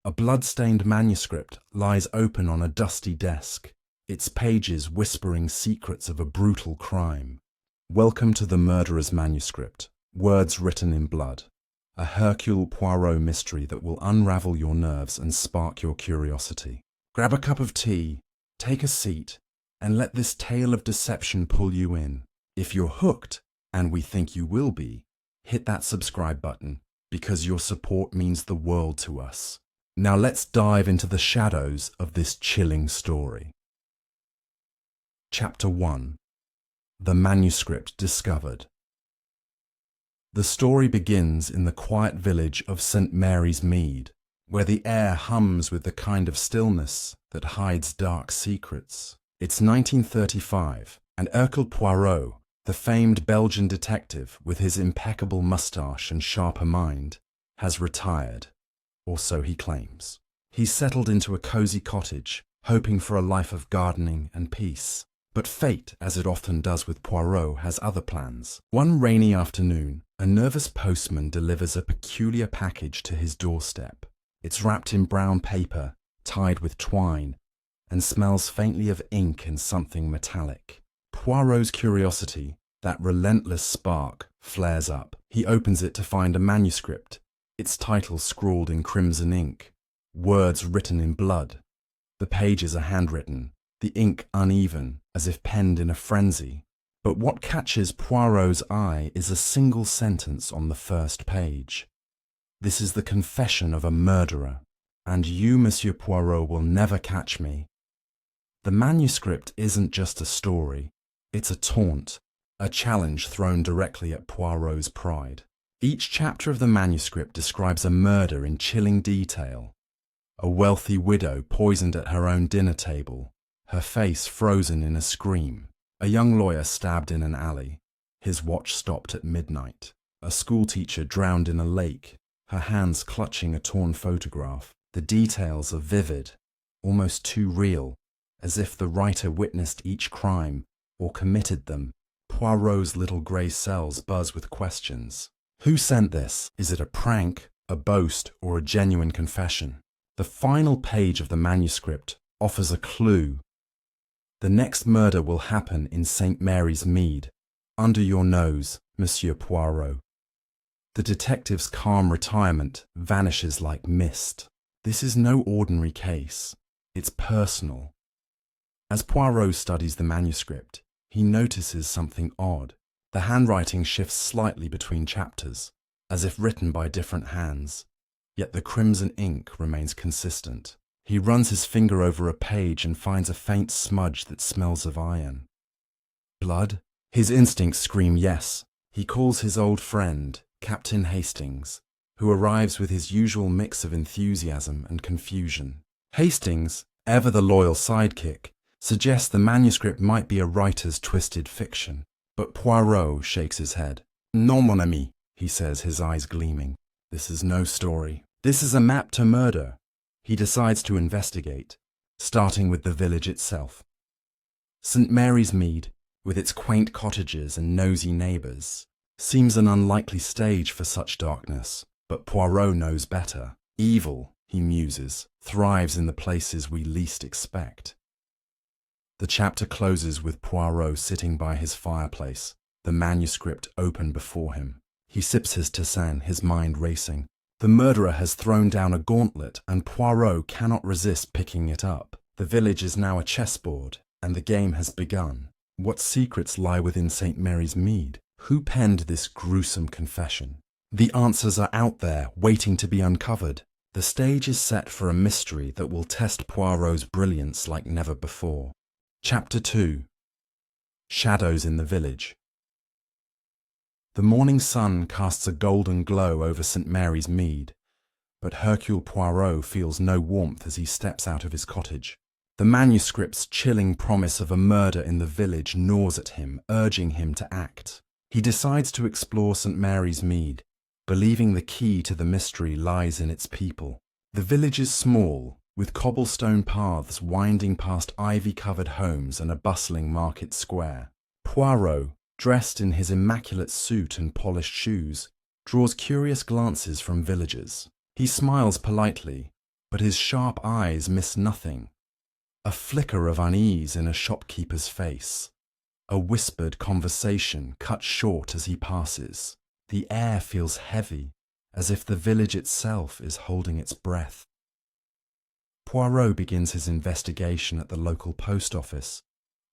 A blood-stained manuscript lies open on a dusty desk, its pages whispering secrets of a brutal crime. Welcome to the murderer's manuscript, words written in blood. A Hercule Poirot mystery that will unravel your nerves and spark your curiosity. Grab a cup of tea, take a seat, and let this tale of deception pull you in. If you're hooked, and we think you will be, hit that subscribe button, because your support means the world to us. Now let's dive into the shadows of this chilling story. Chapter 1. The Manuscript Discovered. The story begins in the quiet village of St. Mary's Mead, where the air hums with the kind of stillness that hides dark secrets. It's 1935, and Hercule Poirot, the famed Belgian detective with his impeccable moustache and sharper mind, has retired, or so he claims. He's settled into a cozy cottage, hoping for a life of gardening and peace. But fate, as it often does with Poirot, has other plans. One rainy afternoon, a nervous postman delivers a peculiar package to his doorstep. It's wrapped in brown paper, tied with twine, and smells faintly of ink and something metallic. Poirot's curiosity, that relentless spark, flares up. He opens it to find a manuscript, its title scrawled in crimson ink, words written in blood. The pages are handwritten, the ink uneven, as if penned in a frenzy. But what catches Poirot's eye is a single sentence on the first page. This is the confession of a murderer, and you, Monsieur Poirot, will never catch me. The manuscript isn't just a story, it's a taunt, a challenge thrown directly at Poirot's pride. Each chapter of the manuscript describes a murder in chilling detail. A wealthy widow poisoned at her own dinner table, her face frozen in a scream. A young lawyer stabbed in an alley, his watch stopped at midnight. A schoolteacher drowned in a lake, her hands clutching a torn photograph. The details are vivid, almost too real, as if the writer witnessed each crime or committed them. Poirot's little grey cells buzz with questions. Who sent this? Is it a prank, a boast, or a genuine confession? The final page of the manuscript offers a clue. The next murder will happen in St. Mary's Mead, under your nose, Monsieur Poirot. The detective's calm retirement vanishes like mist. This is no ordinary case. It's personal. As Poirot studies the manuscript, he notices something odd. The handwriting shifts slightly between chapters, as if written by different hands, yet the crimson ink remains consistent. He runs his finger over a page and finds a faint smudge that smells of iron. Blood? His instincts scream yes. He calls his old friend, Captain Hastings, who arrives with his usual mix of enthusiasm and confusion. Hastings, ever the loyal sidekick, suggests the manuscript might be a writer's twisted fiction. But Poirot shakes his head. Non, mon ami, he says, his eyes gleaming. This is no story. This is a map to murder. He decides to investigate, starting with the village itself. St. Mary's Mead, with its quaint cottages and nosy neighbours, seems an unlikely stage for such darkness, but Poirot knows better. Evil, he muses, thrives in the places we least expect. The chapter closes with Poirot sitting by his fireplace, the manuscript open before him. He sips his tisane, his mind racing. The murderer has thrown down a gauntlet, and Poirot cannot resist picking it up. The village is now a chessboard, and the game has begun. What secrets lie within St. Mary's Mead? Who penned this gruesome confession? The answers are out there, waiting to be uncovered. The stage is set for a mystery that will test Poirot's brilliance like never before. Chapter 2. Shadows in the Village. The morning sun casts a golden glow over St. Mary's Mead, but Hercule Poirot feels no warmth as he steps out of his cottage. The manuscript's chilling promise of a murder in the village gnaws at him, urging him to act. He decides to explore St. Mary's Mead, believing the key to the mystery lies in its people. The village is small, with cobblestone paths winding past ivy-covered homes and a bustling market square. Poirot, dressed in his immaculate suit and polished shoes, draws curious glances from villagers. He smiles politely, but his sharp eyes miss nothing. A flicker of unease in a shopkeeper's face. A whispered conversation cut short as he passes. The air feels heavy, as if the village itself is holding its breath. Poirot begins his investigation at the local post office,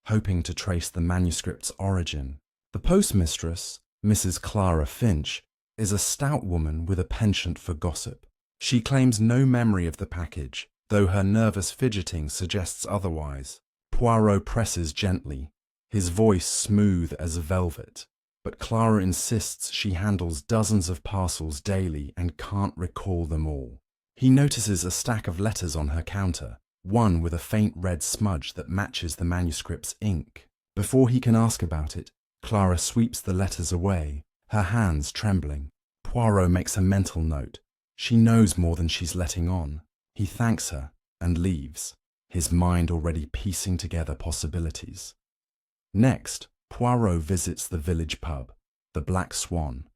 hoping to trace the manuscript's origin. The postmistress, Mrs. Clara Finch, is a stout woman with a penchant for gossip. She claims no memory of the package, though her nervous fidgeting suggests otherwise. Poirot presses gently, his voice smooth as velvet, but Clara insists she handles dozens of parcels daily and can't recall them all. He notices a stack of letters on her counter, one with a faint red smudge that matches the manuscript's ink. Before he can ask about it, Clara sweeps the letters away, her hands trembling. Poirot makes a mental note. She knows more than she's letting on. He thanks her and leaves, his mind already piecing together possibilities. Next, Poirot visits the village pub, the Black Swan,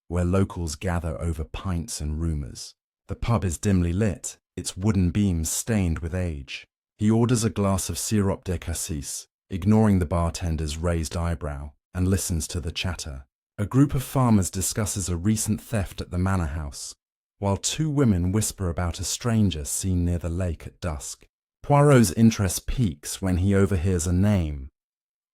where locals gather over pints and rumours. The pub is dimly lit, its wooden beams stained with age. He orders a glass of sirop de cassis, ignoring the bartender's raised eyebrow, and listens to the chatter. A group of farmers discusses a recent theft at the manor house, while two women whisper about a stranger seen near the lake at dusk. Poirot's interest peaks when he overhears a name: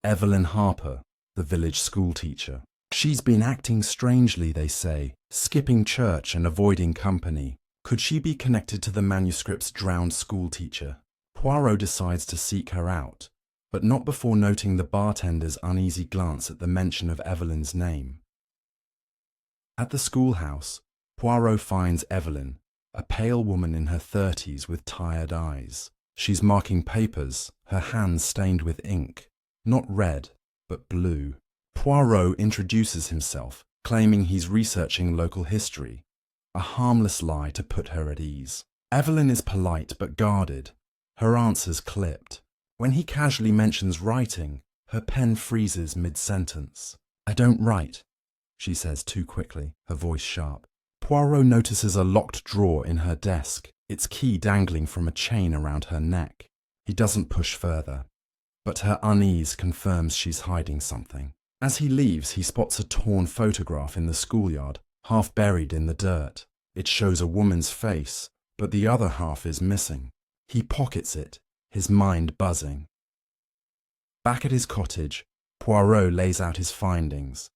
Evelyn Harper, the village schoolteacher. She's been acting strangely, they say, skipping church and avoiding company. Could she be connected to the manuscript's drowned schoolteacher? Poirot decides to seek her out, but not before noting the bartender's uneasy glance at the mention of Evelyn's name. At the schoolhouse, Poirot finds Evelyn, a pale woman in her 30s with tired eyes. She's marking papers, her hands stained with ink, not red, but blue. Poirot introduces himself, claiming he's researching local history, a harmless lie to put her at ease. Evelyn is polite but guarded, her answers clipped. When he casually mentions writing, her pen freezes mid-sentence. "I don't write," she says too quickly, her voice sharp. Poirot notices a locked drawer in her desk, its key dangling from a chain around her neck. He doesn't push further, but her unease confirms she's hiding something. As he leaves, he spots a torn photograph in the schoolyard, half buried in the dirt. It shows a woman's face, but the other half is missing. He pockets it, his mind buzzing. Back at his cottage, Poirot lays out his findings.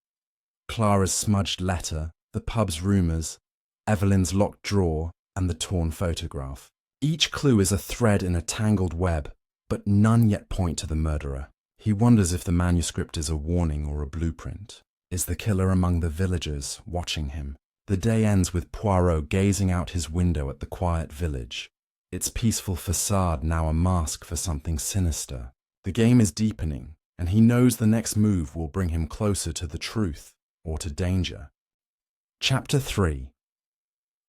Clara's smudged letter, the pub's rumours, Evelyn's locked drawer, and the torn photograph. Each clue is a thread in a tangled web, but none yet point to the murderer. He wonders if the manuscript is a warning or a blueprint. Is the killer among the villagers watching him? The day ends with Poirot gazing out his window at the quiet village, its peaceful facade now a mask for something sinister. The game is deepening, and he knows the next move will bring him closer to the truth or to danger. Chapter 3.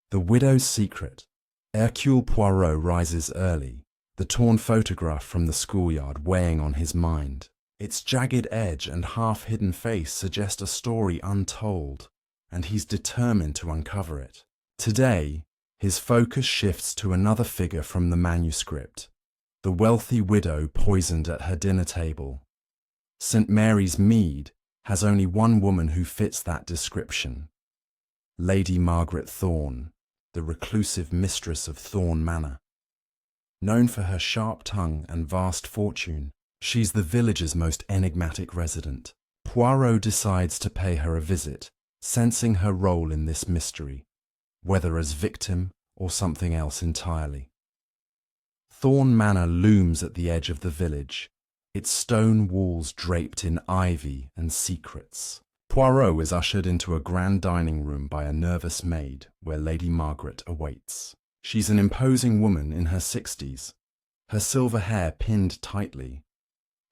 The Widow's Secret. Hercule Poirot rises early, the torn photograph from the schoolyard weighing on his mind. Its jagged edge and half-hidden face suggest a story untold, and he's determined to uncover it. Today, his focus shifts to another figure from the manuscript, the wealthy widow poisoned at her dinner table. St. Mary's Mead has only one woman who fits that description: Lady Margaret Thorne, the reclusive mistress of Thorne Manor. Known for her sharp tongue and vast fortune, she's the village's most enigmatic resident. Poirot decides to pay her a visit, sensing her role in this mystery, whether as victim or something else entirely. Thorne Manor looms at the edge of the village, its stone walls draped in ivy and secrets. Poirot is ushered into a grand dining room by a nervous maid where Lady Margaret awaits. She's an imposing woman in her 60s, her silver hair pinned tightly,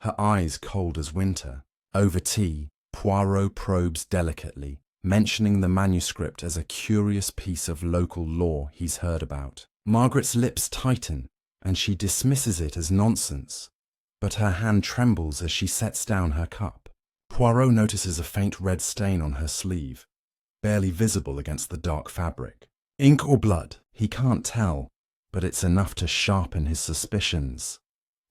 her eyes cold as winter. Over tea, Poirot probes delicately, mentioning the manuscript as a curious piece of local lore he's heard about. Margaret's lips tighten, and she dismisses it as nonsense, but her hand trembles as she sets down her cup. Poirot notices a faint red stain on her sleeve, barely visible against the dark fabric. Ink or blood, he can't tell, but it's enough to sharpen his suspicions.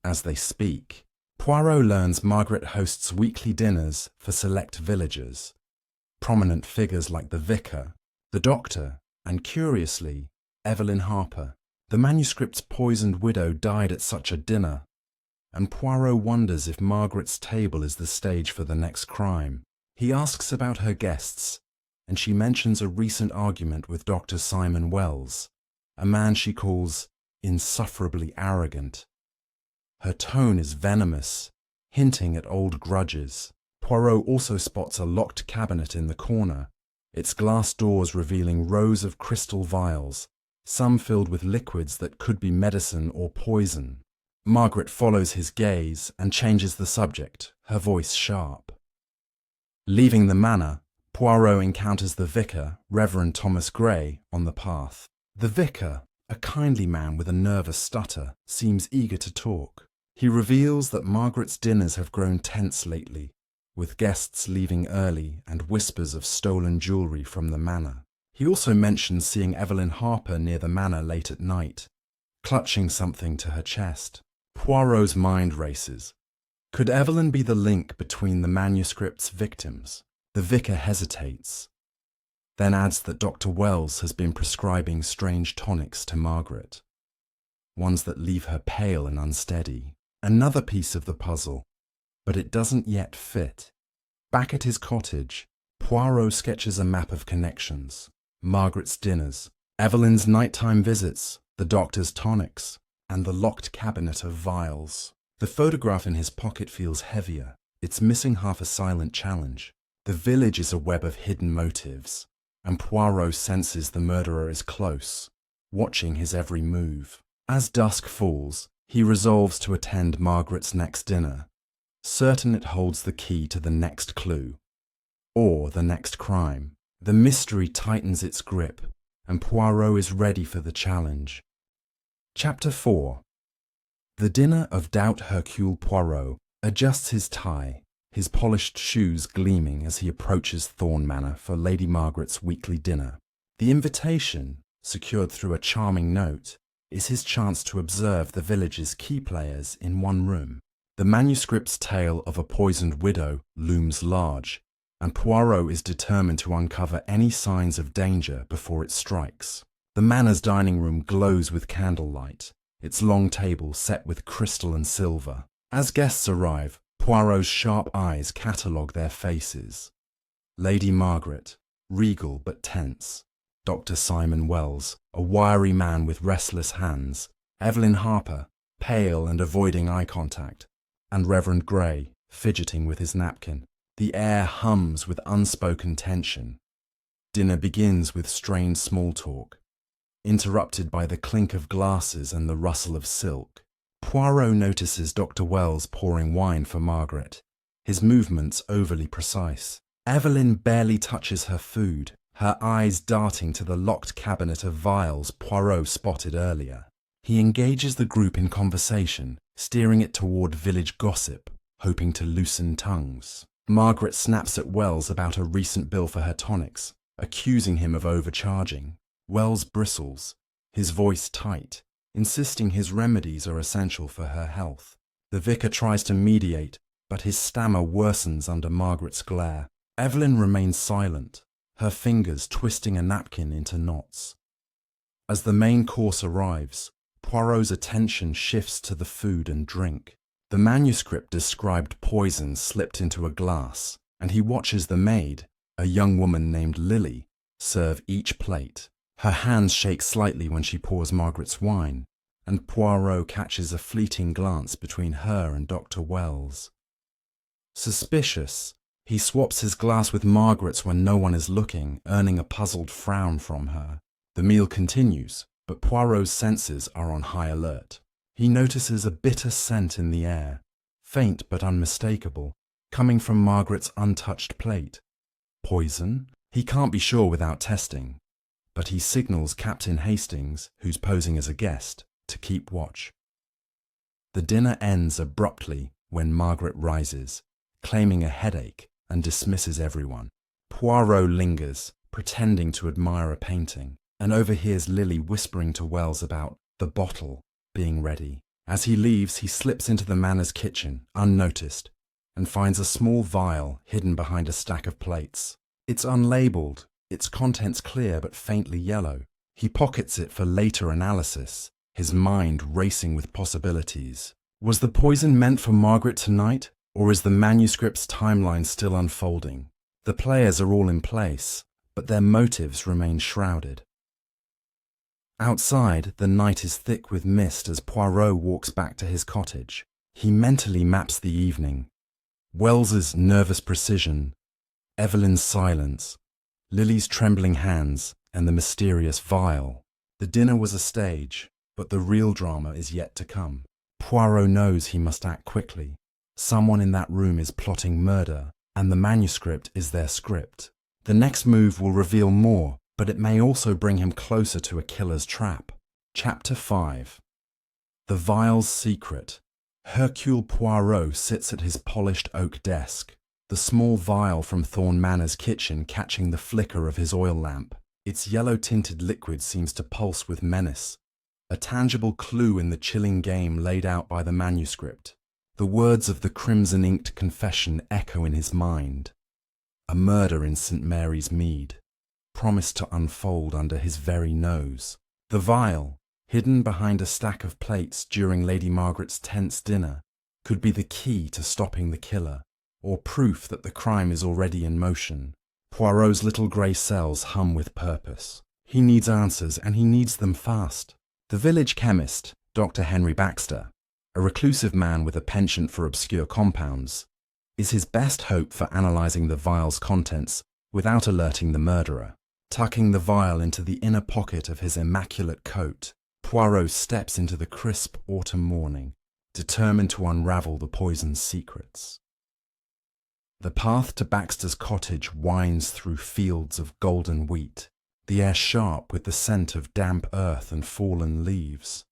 As they speak, Poirot learns Margaret hosts weekly dinners for select villagers. Prominent figures like the vicar, the doctor, and curiously, Evelyn Harper. The manuscript's poisoned widow died at such a dinner, and Poirot wonders if Margaret's table is the stage for the next crime. He asks about her guests, and she mentions a recent argument with Dr. Simon Wells, a man she calls insufferably arrogant. Her tone is venomous, hinting at old grudges. Poirot also spots a locked cabinet in the corner, its glass doors revealing rows of crystal vials, some filled with liquids that could be medicine or poison. Margaret follows his gaze and changes the subject, her voice sharp. Leaving the manor, Poirot encounters the vicar, Reverend Thomas Gray, on the path. The vicar, a kindly man with a nervous stutter, seems eager to talk. He reveals that Margaret's dinners have grown tense lately, with guests leaving early and whispers of stolen jewellery from the manor. He also mentions seeing Evelyn Harper near the manor late at night, clutching something to her chest. Poirot's mind races. Could Evelyn be the link between the manuscript's victims? The vicar hesitates, then adds that Dr. Wells has been prescribing strange tonics to Margaret, ones that leave her pale and unsteady. Another piece of the puzzle, but it doesn't yet fit. Back at his cottage, Poirot sketches a map of connections. Margaret's dinners, Evelyn's nighttime visits, the doctor's tonics, and the locked cabinet of vials. The photograph in his pocket feels heavier. It's missing half a silent challenge. The village is a web of hidden motives, and Poirot senses the murderer is close, watching his every move. As dusk falls, he resolves to attend Margaret's next dinner, certain it holds the key to the next clue, or the next crime. The mystery tightens its grip, and Poirot is ready for the challenge. Chapter 4. The dinner of Doubt Hercule Poirot adjusts his tie, his polished shoes gleaming as he approaches Thorn Manor for Lady Margaret's weekly dinner. The invitation, secured through a charming note, is his chance to observe the village's key players in one room. The manuscript's tale of a poisoned widow looms large, and Poirot is determined to uncover any signs of danger before it strikes. The manor's dining room glows with candlelight, its long table set with crystal and silver. As guests arrive, Poirot's sharp eyes catalogue their faces. Lady Margaret, regal but tense. Dr. Simon Wells, a wiry man with restless hands. Evelyn Harper, pale and avoiding eye contact. And Reverend Gray, fidgeting with his napkin. The air hums with unspoken tension. Dinner begins with strained small talk, interrupted by the clink of glasses and the rustle of silk. Poirot notices Dr. Wells pouring wine for Margaret, his movements overly precise. Evelyn barely touches her food, her eyes darting to the locked cabinet of vials Poirot spotted earlier. He engages the group in conversation, steering it toward village gossip, hoping to loosen tongues. Margaret snaps at Wells about a recent bill for her tonics, accusing him of overcharging. Wells bristles, his voice tight, insisting his remedies are essential for her health. The vicar tries to mediate, but his stammer worsens under Margaret's glare. Evelyn remains silent, her fingers twisting a napkin into knots. As the main course arrives, Poirot's attention shifts to the food and drink. The manuscript described poison slipped into a glass, and he watches the maid, a young woman named Lily, serve each plate. Her hands shake slightly when she pours Margaret's wine, and Poirot catches a fleeting glance between her and Dr. Wells. Suspicious, he swaps his glass with Margaret's when no one is looking, earning a puzzled frown from her. The meal continues, but Poirot's senses are on high alert. He notices a bitter scent in the air, faint but unmistakable, coming from Margaret's untouched plate. Poison? He can't be sure without testing, but he signals Captain Hastings, who's posing as a guest, to keep watch. The dinner ends abruptly when Margaret rises, claiming a headache, and dismisses everyone. Poirot lingers, pretending to admire a painting, and overhears Lily whispering to Wells about the bottle being ready. As he leaves, he slips into the manor's kitchen, unnoticed, and finds a small vial hidden behind a stack of plates. It's unlabeled, its contents clear but faintly yellow. He pockets it for later analysis, his mind racing with possibilities. Was the poison meant for Margaret tonight, or is the manuscript's timeline still unfolding? The players are all in place, but their motives remain shrouded. Outside, the night is thick with mist as Poirot walks back to his cottage. He mentally maps the evening. Wells's nervous precision, Evelyn's silence, Lily's trembling hands, and the mysterious vial. The dinner was a stage, but the real drama is yet to come. Poirot knows he must act quickly. Someone in that room is plotting murder, and the manuscript is their script. The next move will reveal more, but it may also bring him closer to a killer's trap. Chapter 5. The Vial's Secret. Hercule Poirot sits at his polished oak desk, the small vial from Thorn Manor's kitchen catching the flicker of his oil lamp. Its yellow-tinted liquid seems to pulse with menace, a tangible clue in the chilling game laid out by the manuscript. The words of the crimson-inked confession echo in his mind. A murder in St. Mary's Mead, promised to unfold under his very nose. The vial, hidden behind a stack of plates during Lady Margaret's tense dinner, could be the key to stopping the killer, or proof that the crime is already in motion. Poirot's little grey cells hum with purpose. He needs answers, and he needs them fast. The village chemist, Dr. Henry Baxter, a reclusive man with a penchant for obscure compounds, is his best hope for analysing the vial's contents without alerting the murderer. Tucking the vial into the inner pocket of his immaculate coat, Poirot steps into the crisp autumn morning, determined to unravel the poison's secrets. The path to Baxter's cottage winds through fields of golden wheat, the air sharp with the scent of damp earth and fallen leaves.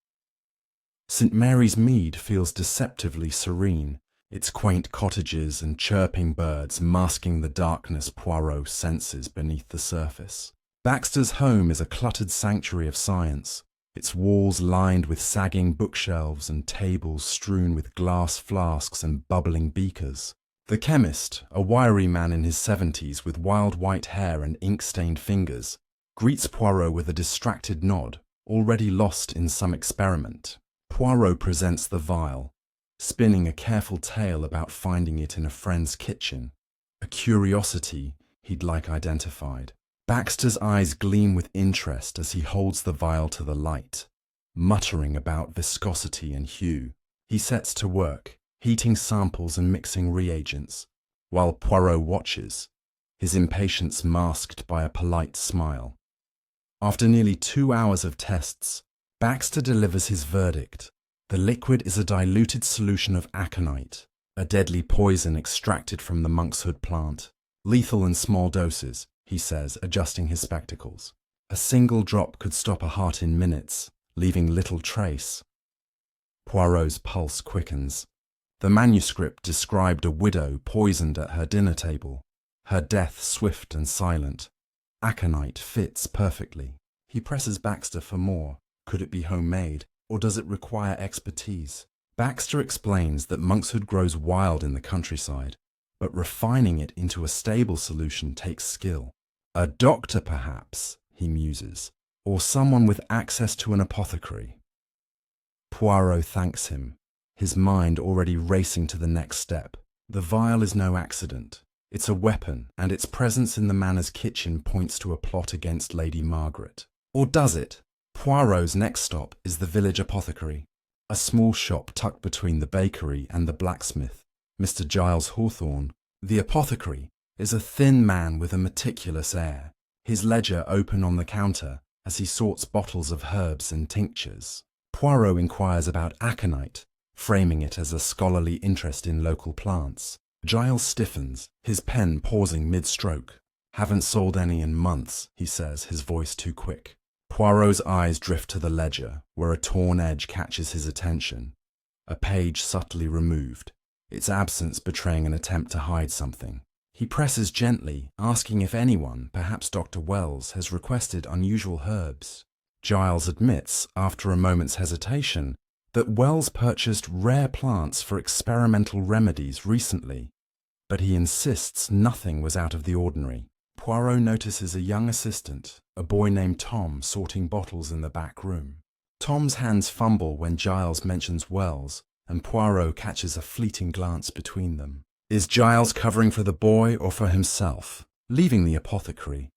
St. Mary's Mead feels deceptively serene, its quaint cottages and chirping birds masking the darkness Poirot senses beneath the surface. Baxter's home is a cluttered sanctuary of science, its walls lined with sagging bookshelves and tables strewn with glass flasks and bubbling beakers. The chemist, a wiry man in his 70s with wild white hair and ink-stained fingers, greets Poirot with a distracted nod, already lost in some experiment. Poirot presents the vial, spinning a careful tale about finding it in a friend's kitchen, a curiosity he'd like identified. Baxter's eyes gleam with interest as he holds the vial to the light, muttering about viscosity and hue. He sets to work, heating samples and mixing reagents, while Poirot watches, his impatience masked by a polite smile. After nearly 2 hours of tests, Baxter delivers his verdict. The liquid is a diluted solution of aconite, a deadly poison extracted from the monkshood plant. Lethal in small doses, he says, adjusting his spectacles. A single drop could stop a heart in minutes, leaving little trace. Poirot's pulse quickens. The manuscript described a widow poisoned at her dinner table, her death swift and silent. Aconite fits perfectly. He presses Baxter for more. Could it be homemade, or does it require expertise? Baxter explains that monkshood grows wild in the countryside, but refining it into a stable solution takes skill. A doctor, perhaps, he muses, or someone with access to an apothecary. Poirot thanks him, his mind already racing to the next step. The vial is no accident. It's a weapon, and its presence in the manor's kitchen points to a plot against Lady Margaret. Or does it? Poirot's next stop is the village apothecary, a small shop tucked between the bakery and the blacksmith, Mr. Giles Hawthorne. The apothecary is a thin man with a meticulous air, his ledger open on the counter as he sorts bottles of herbs and tinctures. Poirot inquires about aconite, framing it as a scholarly interest in local plants. Giles stiffens, his pen pausing mid-stroke. Haven't sold any in months, he says, his voice too quick. Poirot's eyes drift to the ledger, where a torn edge catches his attention. A page subtly removed, its absence betraying an attempt to hide something. He presses gently, asking if anyone, perhaps Dr. Wells, has requested unusual herbs. Giles admits, after a moment's hesitation, that Wells purchased rare plants for experimental remedies recently, but he insists nothing was out of the ordinary. Poirot notices a young assistant, a boy named Tom, sorting bottles in the back room. Tom's hands fumble when Giles mentions Wells, and Poirot catches a fleeting glance between them. Is Giles covering for the boy or for himself? Leaving the apothecary,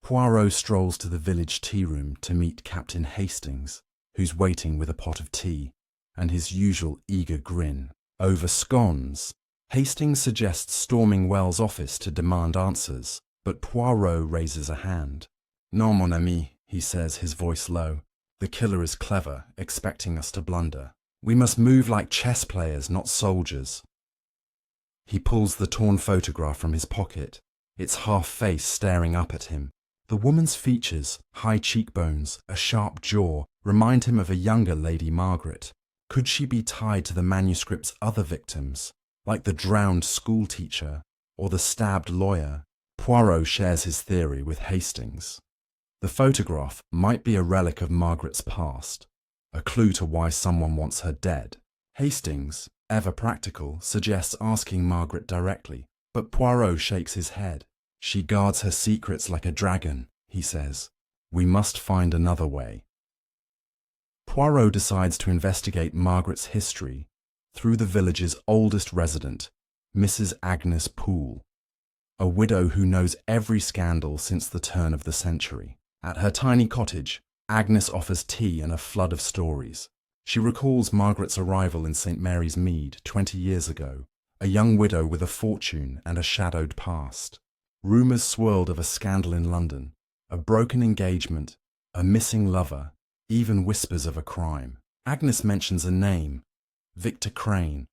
Poirot strolls to the village tea room to meet Captain Hastings, who's waiting with a pot of tea, and his usual eager grin. Over scones, Hastings suggests storming Wells' office to demand answers, but Poirot raises a hand. "Non, mon ami," he says, his voice low. "The killer is clever, expecting us to blunder. We must move like chess players, not soldiers." He pulls the torn photograph from his pocket, its half-face staring up at him. The woman's features, high cheekbones, a sharp jaw, remind him of a younger Lady Margaret. Could she be tied to the manuscript's other victims, like the drowned schoolteacher or the stabbed lawyer? Poirot shares his theory with Hastings. The photograph might be a relic of Margaret's past, a clue to why someone wants her dead. Hastings, ever practical, suggests asking Margaret directly, but Poirot shakes his head. "She guards her secrets like a dragon," he says. "We must find another way." Poirot decides to investigate Margaret's history through the village's oldest resident, Mrs. Agnes Poole, a widow who knows every scandal since the turn of the century. At her tiny cottage, Agnes offers tea and a flood of stories. She recalls Margaret's arrival in St. Mary's Mead 20 years ago, a young widow with a fortune and a shadowed past. Rumours swirled of a scandal in London, a broken engagement, a missing lover, even whispers of a crime. Agnes mentions a name, Victor Crane,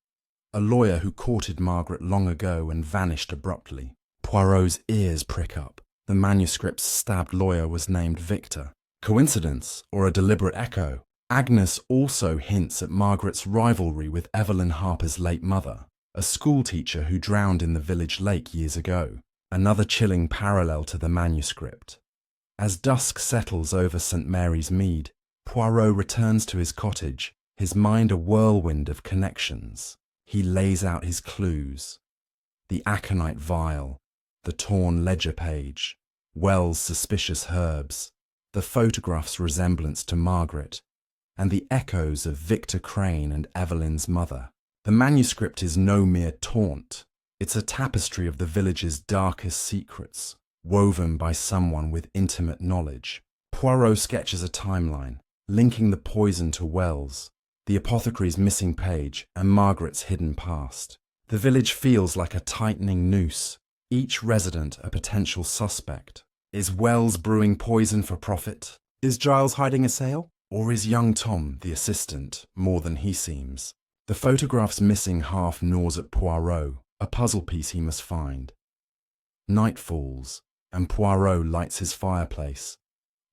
a lawyer who courted Margaret long ago and vanished abruptly. Poirot's ears prick up. The manuscript's stabbed lawyer was named Victor. Coincidence or a deliberate echo? Agnes also hints at Margaret's rivalry with Evelyn Harper's late mother, a schoolteacher who drowned in the village lake years ago. Another chilling parallel to the manuscript. As dusk settles over St. Mary's Mead, Poirot returns to his cottage, his mind a whirlwind of connections. He lays out his clues. The aconite vial, the torn ledger page, Wells' suspicious herbs, the photograph's resemblance to Margaret, and the echoes of Victor Crane and Evelyn's mother. The manuscript is no mere taunt. It's a tapestry of the village's darkest secrets, woven by someone with intimate knowledge. Poirot sketches a timeline, linking the poison to Wells, the apothecary's missing page, and Margaret's hidden past. The village feels like a tightening noose, each resident a potential suspect. Is Wells brewing poison for profit? Is Giles hiding a sale? Or is young Tom, the assistant, more than he seems? The photograph's missing half gnaws at Poirot, a puzzle piece he must find. Night falls, and Poirot lights his fireplace,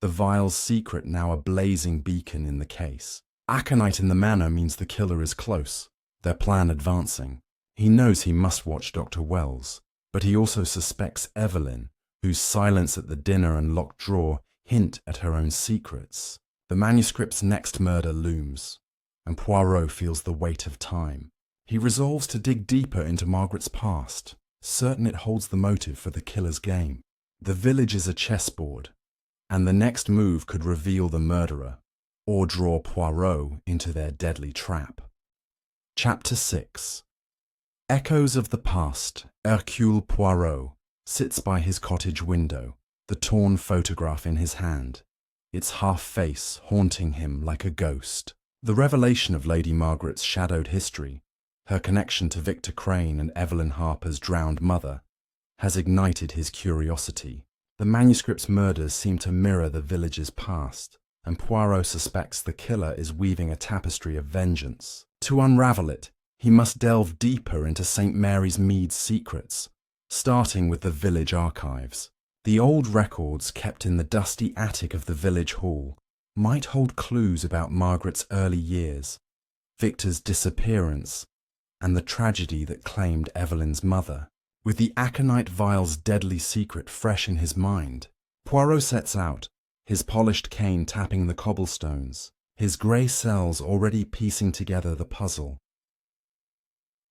the vial's secret now a blazing beacon in the case. Aconite in the manor means the killer is close, their plan advancing. He knows he must watch Dr. Wells, but he also suspects Evelyn, whose silence at the dinner and locked drawer hint at her own secrets. The manuscript's next murder looms, and Poirot feels the weight of time. He resolves to dig deeper into Margaret's past, certain it holds the motive for the killer's game. The village is a chessboard, and the next move could reveal the murderer, or draw Poirot into their deadly trap. Chapter 6. Echoes of the past. Hercule Poirot sits by his cottage window, the torn photograph in his hand, its half-face haunting him like a ghost. The revelation of Lady Margaret's shadowed history, her connection to Victor Crane and Evelyn Harper's drowned mother, has ignited his curiosity. The manuscript's murders seem to mirror the village's past, and Poirot suspects the killer is weaving a tapestry of vengeance. To unravel it, he must delve deeper into St. Mary's Mead's secrets, starting with the village archives. The old records kept in the dusty attic of the village hall might hold clues about Margaret's early years, Victor's disappearance, and the tragedy that claimed Evelyn's mother. With the aconite vial's deadly secret fresh in his mind, Poirot sets out, his polished cane tapping the cobblestones, his grey cells already piecing together the puzzle.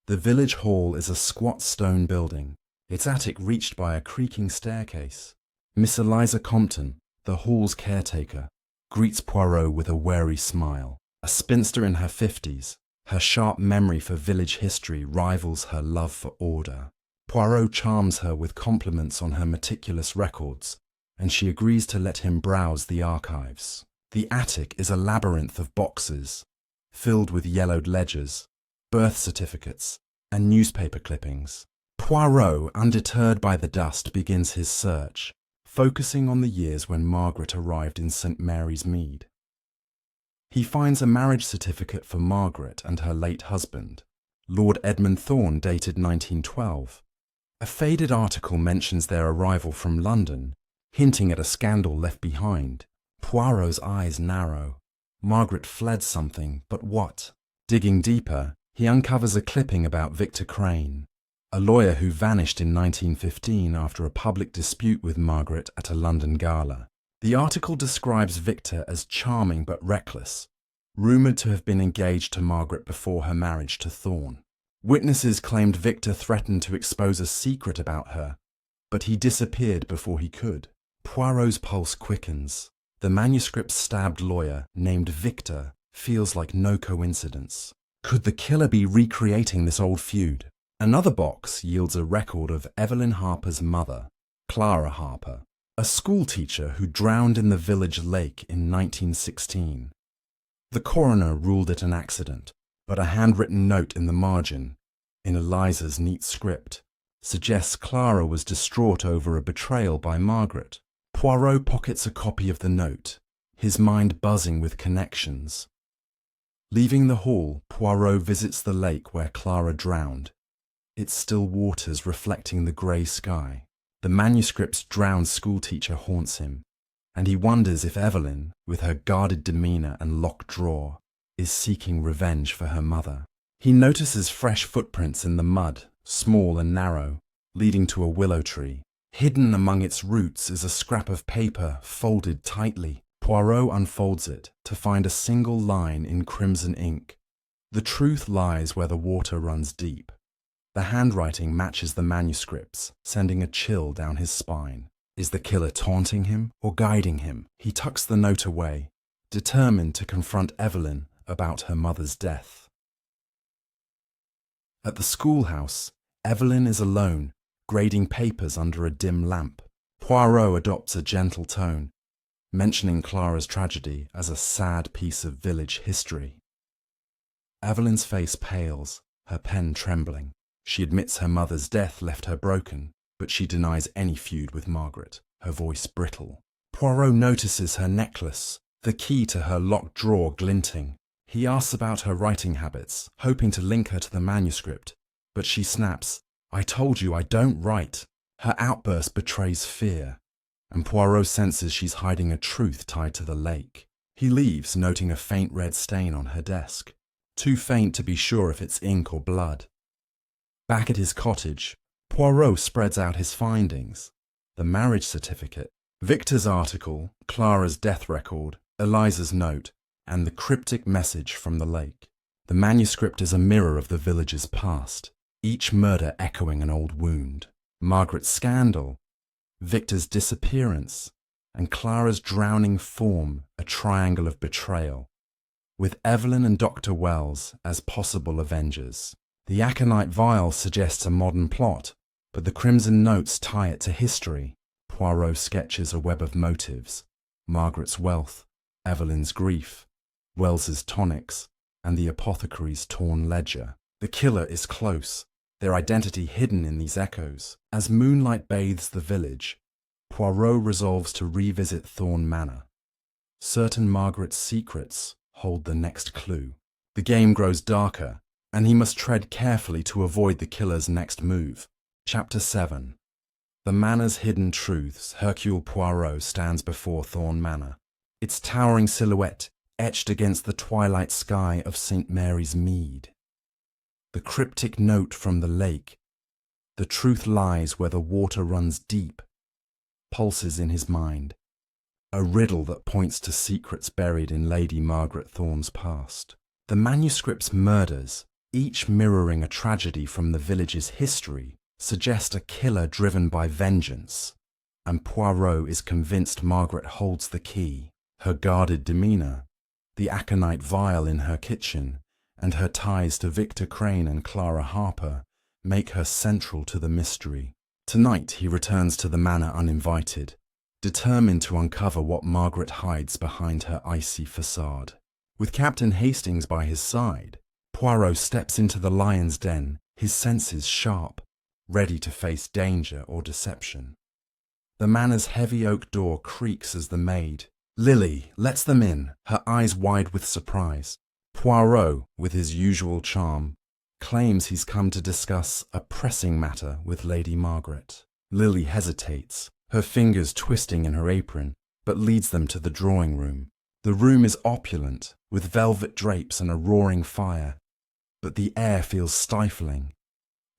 The village hall is a squat stone building, its attic reached by a creaking staircase. Miss Eliza Compton, the hall's caretaker, greets Poirot with a wary smile. A spinster in her 50s, her sharp memory for village history rivals her love for order. Poirot charms her with compliments on her meticulous records, and she agrees to let him browse the archives. The attic is a labyrinth of boxes, filled with yellowed ledgers, birth certificates, and newspaper clippings. Poirot, undeterred by the dust, begins his search, focusing on the years when Margaret arrived in St. Mary's Mead. He finds a marriage certificate for Margaret and her late husband, Lord Edmund Thorne, dated 1912. A faded article mentions their arrival from London, hinting at a scandal left behind. Poirot's eyes narrow. Margaret fled something, but what? Digging deeper, he uncovers a clipping about Victor Crane, a lawyer who vanished in 1915 after a public dispute with Margaret at a London gala. The article describes Victor as charming but reckless, rumoured to have been engaged to Margaret before her marriage to Thorne. Witnesses claimed Victor threatened to expose a secret about her, but he disappeared before he could. Poirot's pulse quickens. The manuscript's stabbed lawyer, named Victor, feels like no coincidence. Could the killer be recreating this old feud? Another box yields a record of Evelyn Harper's mother, Clara Harper, a schoolteacher who drowned in the village lake in 1916. The coroner ruled it an accident, but a handwritten note in the margin, in Eliza's neat script, suggests Clara was distraught over a betrayal by Margaret. Poirot pockets a copy of the note, his mind buzzing with connections. Leaving the hall, Poirot visits the lake where Clara drowned, its still waters reflecting the grey sky. The manuscript's drowned schoolteacher haunts him, and he wonders if Evelyn, with her guarded demeanour and locked drawer, is seeking revenge for her mother. He notices fresh footprints in the mud, small and narrow, leading to a willow tree. Hidden among its roots is a scrap of paper folded tightly. Poirot unfolds it to find a single line in crimson ink. The truth lies where the water runs deep. The handwriting matches the manuscript's, sending a chill down his spine. Is the killer taunting him or guiding him? He tucks the note away, determined to confront Evelyn about her mother's death. At the schoolhouse, Evelyn is alone, grading papers under a dim lamp. Poirot adopts a gentle tone, mentioning Clara's tragedy as a sad piece of village history. Evelyn's face pales, her pen trembling. She admits her mother's death left her broken, but she denies any feud with Margaret, her voice brittle. Poirot notices her necklace, the key to her locked drawer glinting. He asks about her writing habits, hoping to link her to the manuscript, but she snaps, "I told you I don't write." Her outburst betrays fear, and Poirot senses she's hiding a truth tied to the lake. He leaves, noting a faint red stain on her desk, too faint to be sure if it's ink or blood. Back at his cottage, Poirot spreads out his findings: the marriage certificate, Victor's article, Clara's death record, Eliza's note, and the cryptic message from the lake. The manuscript is a mirror of the village's past, each murder echoing an old wound. Margaret's scandal, Victor's disappearance, and Clara's drowning form a triangle of betrayal, with Evelyn and Dr. Wells as possible avengers. The aconite vial suggests a modern plot, but the crimson notes tie it to history. Poirot sketches a web of motives: Margaret's wealth, Evelyn's grief, Wells's tonics, and the apothecary's torn ledger. The killer is close, their identity hidden in these echoes. As moonlight bathes the village, Poirot resolves to revisit Thorne Manor. Certain Margaret's secrets hold the next clue. The game grows darker, and he must tread carefully to avoid the killer's next move. Chapter 7. The Manor's hidden truths. Hercule Poirot stands before Thorne Manor, its towering silhouette etched against the twilight sky of St. Mary's Mead. The cryptic note from the lake, "The truth lies where the water runs deep," pulses in his mind. a riddle that points to secrets buried in Lady Margaret Thorne's past. The manuscript's murders, each mirroring a tragedy from the village's history, suggest a killer driven by vengeance, and Poirot is convinced Margaret holds the key. Her guarded demeanour, the aconite vial in her kitchen, and her ties to Victor Crane and Clara Harper make her central to the mystery. Tonight he returns to the manor uninvited, determined to uncover what Margaret hides behind her icy facade. With Captain Hastings by his side, Poirot steps into the lion's den, his senses sharp, ready to face danger or deception. The manor's heavy oak door creaks as the maid, Lily, lets them in, her eyes wide with surprise. Poirot, with his usual charm, claims he's come to discuss a pressing matter with Lady Margaret. Lily hesitates, her fingers twisting in her apron, but leads them to the drawing room. The room is opulent, with velvet drapes and a roaring fire, but the air feels stifling,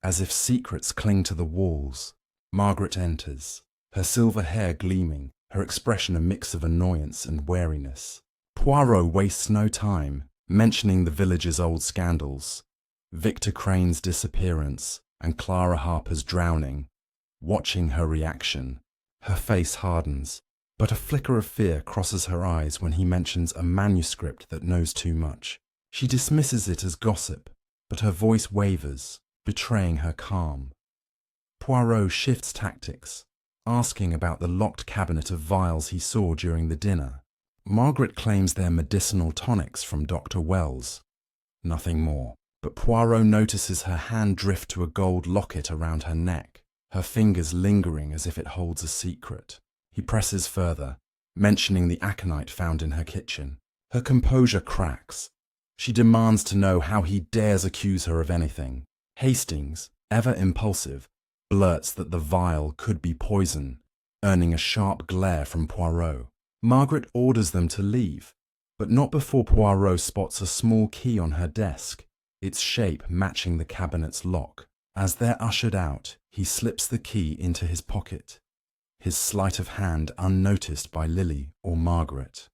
as if secrets cling to the walls. Margaret enters, her silver hair gleaming, her expression a mix of annoyance and wariness. Poirot wastes no time, mentioning the village's old scandals, Victor Crane's disappearance and Clara Harper's drowning. Watching her reaction, her face hardens, but a flicker of fear crosses her eyes when he mentions a manuscript that knows too much. She dismisses it as gossip, but her voice wavers, betraying her calm. Poirot shifts tactics, asking about the locked cabinet of vials he saw during the dinner. Margaret claims they're medicinal tonics from Dr. Wells. Nothing more, but Poirot notices her hand drift to a gold locket around her neck, her fingers lingering as if it holds a secret. He presses further, mentioning the aconite found in her kitchen. Her composure cracks. She demands to know how he dares accuse her of anything. Hastings, ever impulsive, blurts that the vial could be poison, earning a sharp glare from Poirot. Margaret orders them to leave, but not before Poirot spots a small key on her desk, its shape matching the cabinet's lock. As they're ushered out, he slips the key into his pocket, his sleight of hand unnoticed by Lily or Margaret.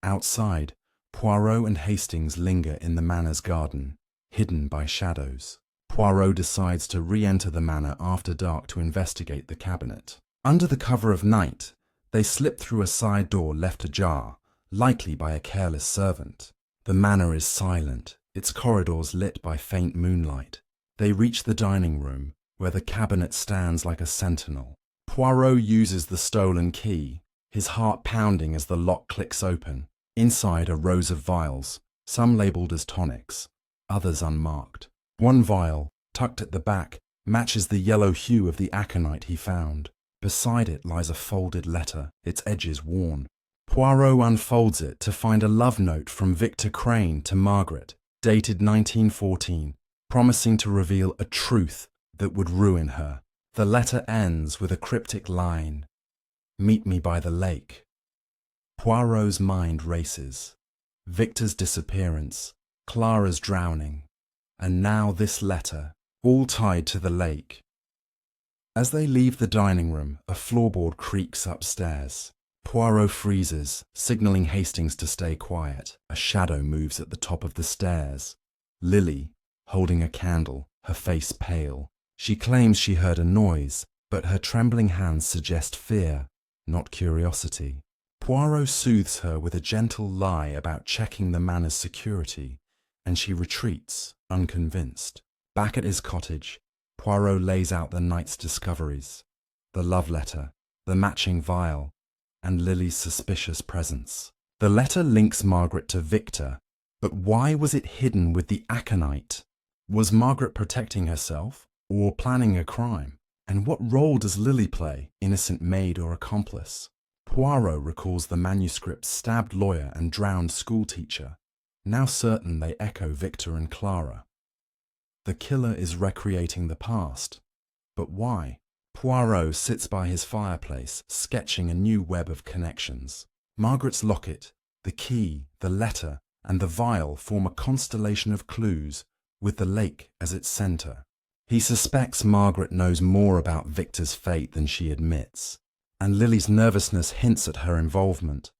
Outside, Poirot and Hastings linger in the manor's garden, hidden by shadows. Poirot decides to re-enter the manor after dark to investigate the cabinet. Under the cover of night, they slip through a side door left ajar, likely by a careless servant. The manor is silent, its corridors lit by faint moonlight. They reach the dining room, where the cabinet stands like a sentinel. Poirot uses the stolen key, his heart pounding as the lock clicks open. Inside are rows of vials, some labelled as tonics, others unmarked. One vial, tucked at the back, matches the yellow hue of the aconite he found. Beside it lies a folded letter, its edges worn. Poirot unfolds it to find a love note from Victor Crane to Margaret, dated 1914, promising to reveal a truth that would ruin her. The letter ends with a cryptic line, "Meet me by the lake." Poirot's mind races. Victor's disappearance, Clara's drowning, and now this letter, all tied to the lake. As they leave the dining room, a floorboard creaks upstairs. Poirot freezes, signalling Hastings to stay quiet. A shadow moves at the top of the stairs. Lily, holding a candle, her face pale. She claims she heard a noise, but her trembling hands suggest fear, not curiosity. Poirot soothes her with a gentle lie about checking the manor's security, and she retreats, unconvinced. Back at his cottage, Poirot lays out the night's discoveries: the love letter, the matching vial, and Lily's suspicious presence. The letter links Margaret to Victor, but why was it hidden with the aconite? Was Margaret protecting herself, or planning a crime? And what role does Lily play, innocent maid or accomplice? Poirot recalls the manuscript's stabbed lawyer and drowned schoolteacher, now certain they echo Victor and Clara. The killer is recreating the past, but why? Poirot sits by his fireplace, sketching a new web of connections. Margaret's locket, the key, the letter, and the vial form a constellation of clues, with the lake as its centre. He suspects Margaret knows more about Victor's fate than she admits. and Lily's nervousness hints at her involvement.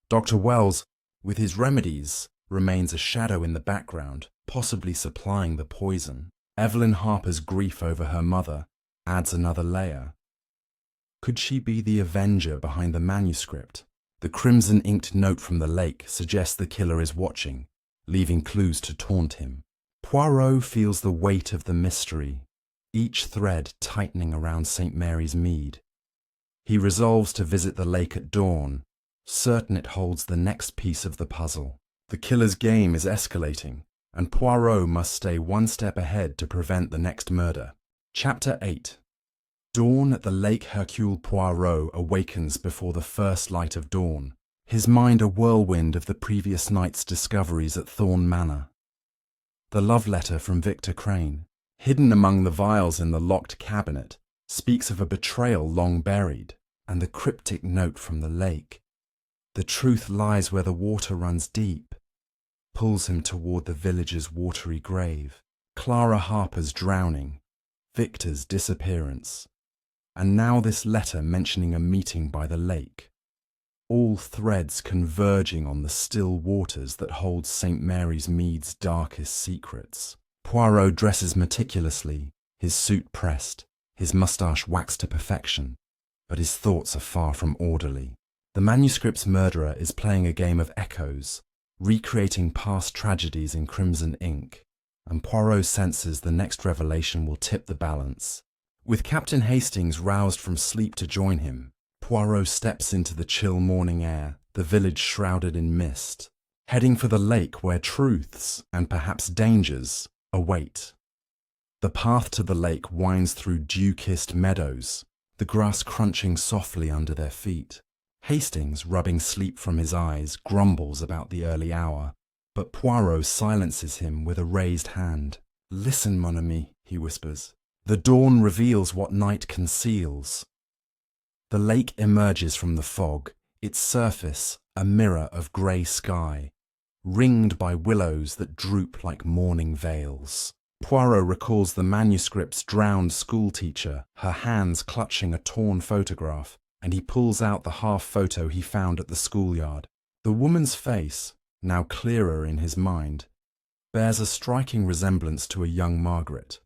Dr. Wells, with his remedies, remains a shadow in the background, possibly supplying the poison. Evelyn Harper's grief over her mother adds another layer. Could she be the avenger behind the manuscript? The crimson-inked note from the lake suggests the killer is watching, leaving clues to taunt him. Poirot feels the weight of the mystery, each thread tightening around St. Mary's Mead. He resolves to visit the lake at dawn, certain it holds the next piece of the puzzle. The killer's game is escalating, and Poirot must stay one step ahead to prevent the next murder. Chapter 8. Dawn at the Lake Hercule Poirot awakens before the first light of dawn, his mind a whirlwind of the previous night's discoveries at Thorn Manor. The love letter from Victor Crane, hidden among the vials in the locked cabinet, speaks of a betrayal long buried, and the cryptic note from the lake. The truth lies where the water runs deep, pulls him toward the village's watery grave. Clara Harper's drowning, Victor's disappearance, and now this letter mentioning a meeting by the lake. All threads converging on the still waters that hold St. Mary's Mead's darkest secrets. Poirot dresses meticulously, his suit pressed, his moustache waxed to perfection, but his thoughts are far from orderly. The manuscript's murderer is playing a game of echoes, recreating past tragedies in crimson ink, and Poirot senses the next revelation will tip the balance. With Captain Hastings roused from sleep to join him, Poirot steps into the chill morning air, the village shrouded in mist, heading for the lake where truths, and perhaps dangers, await. The path to the lake winds through dew-kissed meadows, the grass crunching softly under their feet. Hastings, rubbing sleep from his eyes, grumbles about the early hour, but Poirot silences him with a raised hand. "Listen, mon ami," he whispers. "The dawn reveals what night conceals." The lake emerges from the fog, its surface a mirror of grey sky, ringed by willows that droop like mourning veils. Poirot recalls the manuscript's drowned schoolteacher, her hands clutching a torn photograph, and he pulls out the half photo he found at the schoolyard. The woman's face, now clearer in his mind, bears a striking resemblance to a young Margaret,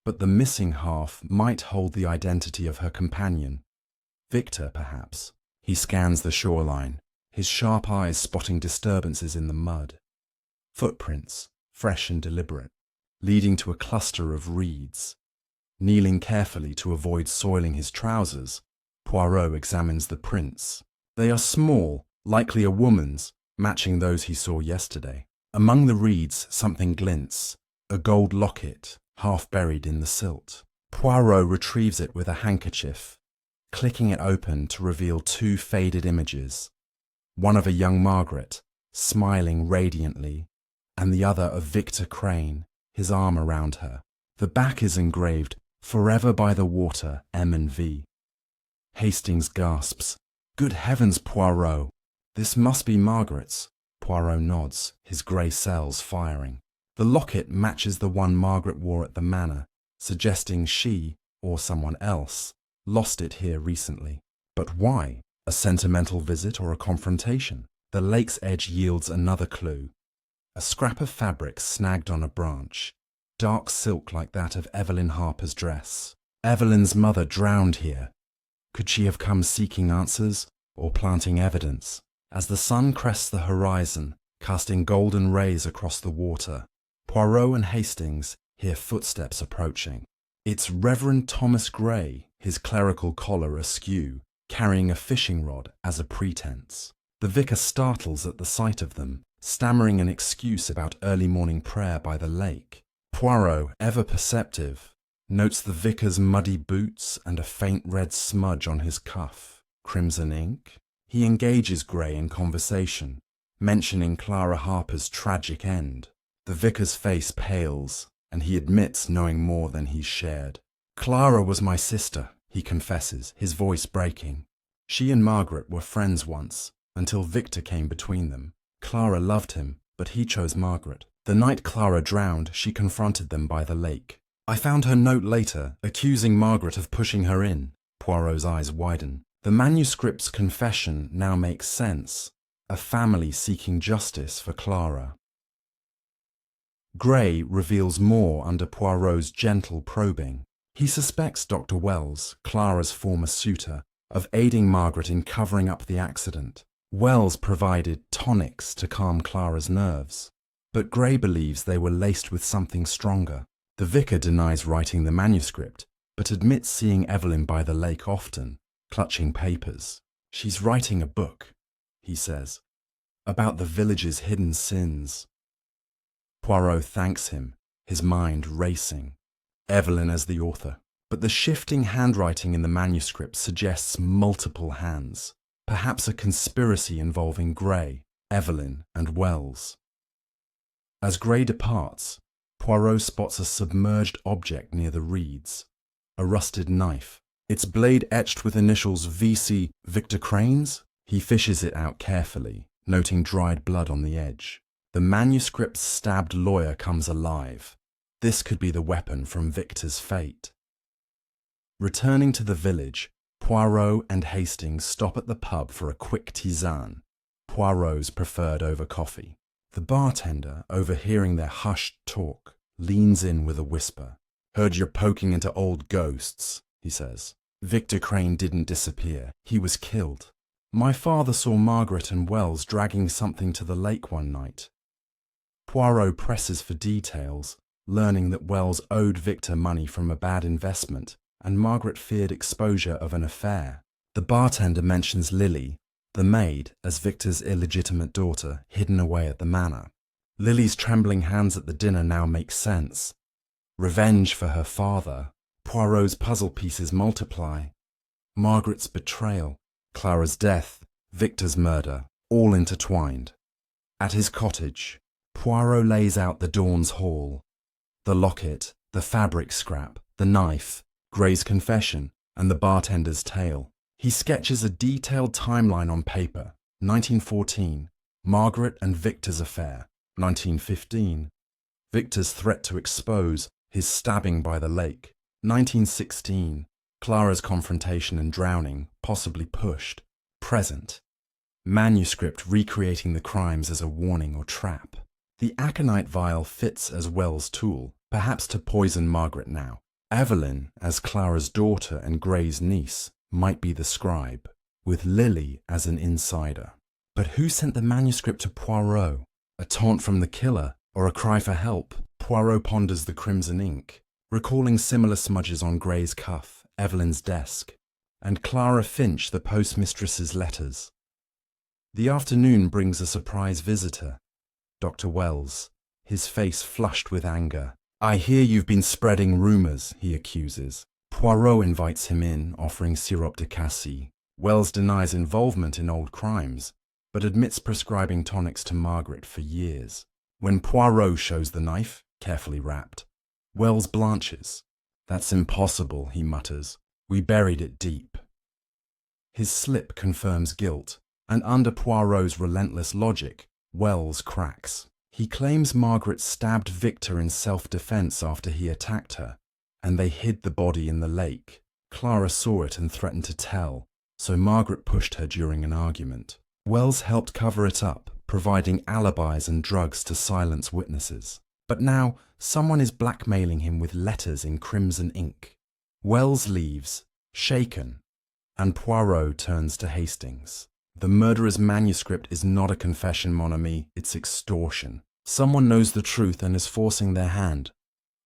but the missing half might hold the identity of her companion. Victor, perhaps. He scans the shoreline, his sharp eyes spotting disturbances in the mud. Footprints, fresh and deliberate, leading to a cluster of reeds. Kneeling carefully to avoid soiling his trousers, Poirot examines the prints. They are small, likely a woman's, matching those he saw yesterday. Among the reeds something glints, a gold locket, half buried in the silt. Poirot retrieves it with a handkerchief, clicking it open to reveal two faded images, one of a young Margaret, smiling radiantly, and the other of Victor Crane, his arm around her. The back is engraved, "Forever by the water, M and V." Hastings gasps, "Good heavens, Poirot! This must be Margaret's." Poirot nods, his grey cells firing. The locket matches the one Margaret wore at the manor, suggesting she, or someone else, lost it here recently. But why? A sentimental visit or a confrontation? The lake's edge yields another clue. A scrap of fabric snagged on a branch, dark silk like that of Evelyn Harper's dress. Evelyn's mother drowned here. Could she have come seeking answers or planting evidence? As the sun crests the horizon, casting golden rays across the water, Poirot and Hastings hear footsteps approaching. It's Reverend Thomas Gray, his clerical collar askew, carrying a fishing rod as a pretense. The vicar startles at the sight of them, stammering an excuse about early morning prayer by the lake. Poirot, ever perceptive, notes the vicar's muddy boots and a faint red smudge on his cuff. Crimson ink? He engages Gray in conversation, mentioning Clara Harper's tragic end. The vicar's face pales, and he admits knowing more than he's shared. "Clara was my sister," he confesses, his voice breaking. "She and Margaret were friends once, until Victor came between them. Clara loved him, but he chose Margaret. The night Clara drowned, she confronted them by the lake. I found her note later, accusing Margaret of pushing her in." Poirot's eyes widen. The manuscript's confession now makes sense. A family seeking justice for Clara. Gray reveals more under Poirot's gentle probing. He suspects Dr. Wells, Clara's former suitor, of aiding Margaret in covering up the accident. Wells provided tonics to calm Clara's nerves, but Gray believes they were laced with something stronger. The vicar denies writing the manuscript, but admits seeing Evelyn by the lake often, clutching papers. "She's writing a book," he says, "about the village's hidden sins." Poirot thanks him, his mind racing. Evelyn as the author. But the shifting handwriting in the manuscript suggests multiple hands, perhaps a conspiracy involving Gray, Evelyn, and Wells. As Gray departs, Poirot spots a submerged object near the reeds, a rusted knife, its blade etched with initials VC Victor Crane's. He fishes it out carefully, noting dried blood on the edge. The manuscript's stabbed lawyer comes alive. This could be the weapon from Victor's fate. Returning to the village, Poirot and Hastings stop at the pub for a quick tisane, Poirot's preferred over coffee. The bartender, overhearing their hushed talk, leans in with a whisper. "Heard you're poking into old ghosts," he says. "Victor Crane didn't disappear. He was killed. My father saw Margaret and Wells dragging something to the lake one night." Poirot presses for details, learning that Wells owed Victor money from a bad investment, and Margaret feared exposure of an affair. The bartender mentions Lily, the maid, as Victor's illegitimate daughter, hidden away at the manor. Lily's trembling hands at the dinner now make sense. Revenge for her father. Poirot's puzzle pieces multiply. Margaret's betrayal, Clara's death, Victor's murder, all intertwined. At his cottage, Poirot lays out the Dawn's Hall. The locket, the fabric scrap, the knife, Gray's confession, and the bartender's tale. He sketches a detailed timeline on paper. 1914, Margaret and Victor's affair. 1915, Victor's threat to expose, his stabbing by the lake. 1916, Clara's confrontation and drowning, possibly pushed. Present, manuscript recreating the crimes as a warning or trap. The aconite vial fits as Wells' tool, perhaps to poison Margaret now. Evelyn, as Clara's daughter and Gray's niece, might be the scribe, with Lily as an insider. But who sent the manuscript to Poirot? A taunt from the killer, or a cry for help? Poirot ponders the crimson ink, recalling similar smudges on Gray's cuff, Evelyn's desk, and Clara Finch, the postmistress's letters. The afternoon brings a surprise visitor. Dr. Wells, his face flushed with anger. "I hear you've been spreading rumours," he accuses. Poirot invites him in, offering sirop de cassis. Wells denies involvement in old crimes, but admits prescribing tonics to Margaret for years. When Poirot shows the knife, carefully wrapped, Wells blanches. "That's impossible," he mutters. "We buried it deep." His slip confirms guilt, and under Poirot's relentless logic, Wells cracks. He claims Margaret stabbed Victor in self-defense after he attacked her, and they hid the body in the lake. Clara saw it and threatened to tell, so Margaret pushed her during an argument. Wells helped cover it up, providing alibis and drugs to silence witnesses. But now, someone is blackmailing him with letters in crimson ink. Wells leaves, shaken, and Poirot turns to Hastings. "The murderer's manuscript is not a confession, mon ami, it's extortion. Someone knows the truth and is forcing their hand.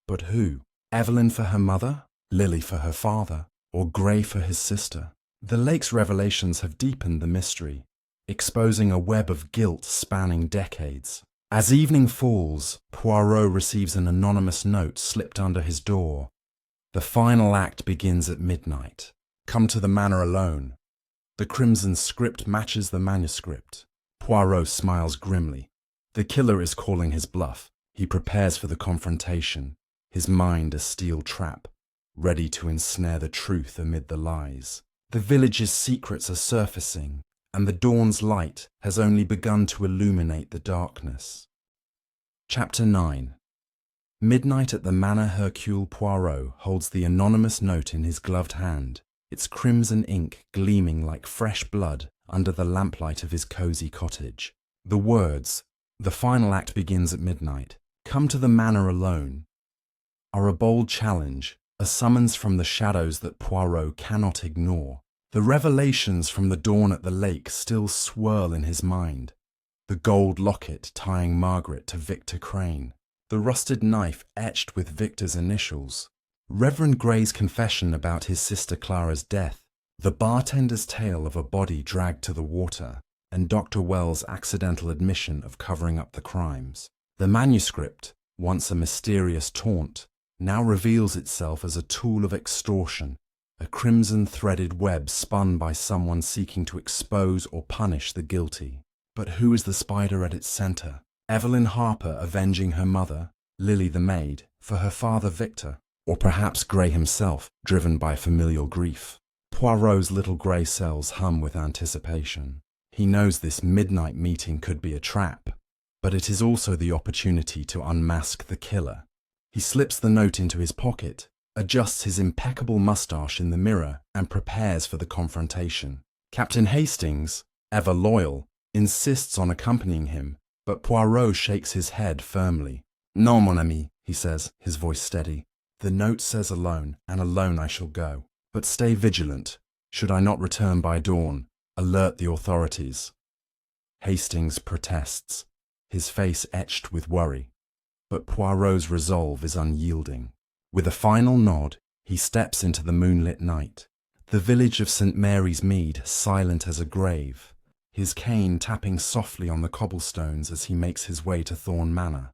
But who? Evelyn for her mother? Lily for her father? Or Gray for his sister?" The lake's revelations have deepened the mystery, exposing a web of guilt spanning decades. As evening falls, Poirot receives an anonymous note slipped under his door. The final act begins at midnight. "Come to the manor alone." The crimson script matches the manuscript. Poirot smiles grimly. The killer is calling his bluff. He prepares for the confrontation, his mind a steel trap, ready to ensnare the truth amid the lies. The village's secrets are surfacing, and the dawn's light has only begun to illuminate the darkness. Chapter 9. Midnight at the manor. Hercule Poirot holds the anonymous note in his gloved hand. its crimson ink gleaming like fresh blood under the lamplight of his cozy cottage. The words, "The final act begins at midnight. Come to the manor alone," are a bold challenge, a summons from the shadows that Poirot cannot ignore. The revelations from the dawn at the lake still swirl in his mind. The gold locket tying Margaret to Victor Crane, the rusted knife etched with Victor's initials, Reverend Gray's confession about his sister Clara's death, the bartender's tale of a body dragged to the water, and Dr. Wells' accidental admission of covering up the crimes. The manuscript, once a mysterious taunt, now reveals itself as a tool of extortion, a crimson-threaded web spun by someone seeking to expose or punish the guilty. But who is the spider at its center? Evelyn Harper avenging her mother, Lily the maid, for her father Victor, or perhaps Gray himself, driven by familial grief. Poirot's little grey cells hum with anticipation. He knows this midnight meeting could be a trap, but it is also the opportunity to unmask the killer. He slips the note into his pocket, adjusts his impeccable moustache in the mirror, and prepares for the confrontation. Captain Hastings, ever loyal, insists on accompanying him, but Poirot shakes his head firmly. "Non, mon ami," he says, his voice steady. "The note says alone, and alone I shall go. But stay vigilant. Should I not return by dawn, alert the authorities." Hastings protests, his face etched with worry. But Poirot's resolve is unyielding. With a final nod, he steps into the moonlit night. The village of St. Mary's Mead silent as a grave, his cane tapping softly on the cobblestones as he makes his way to Thorn Manor.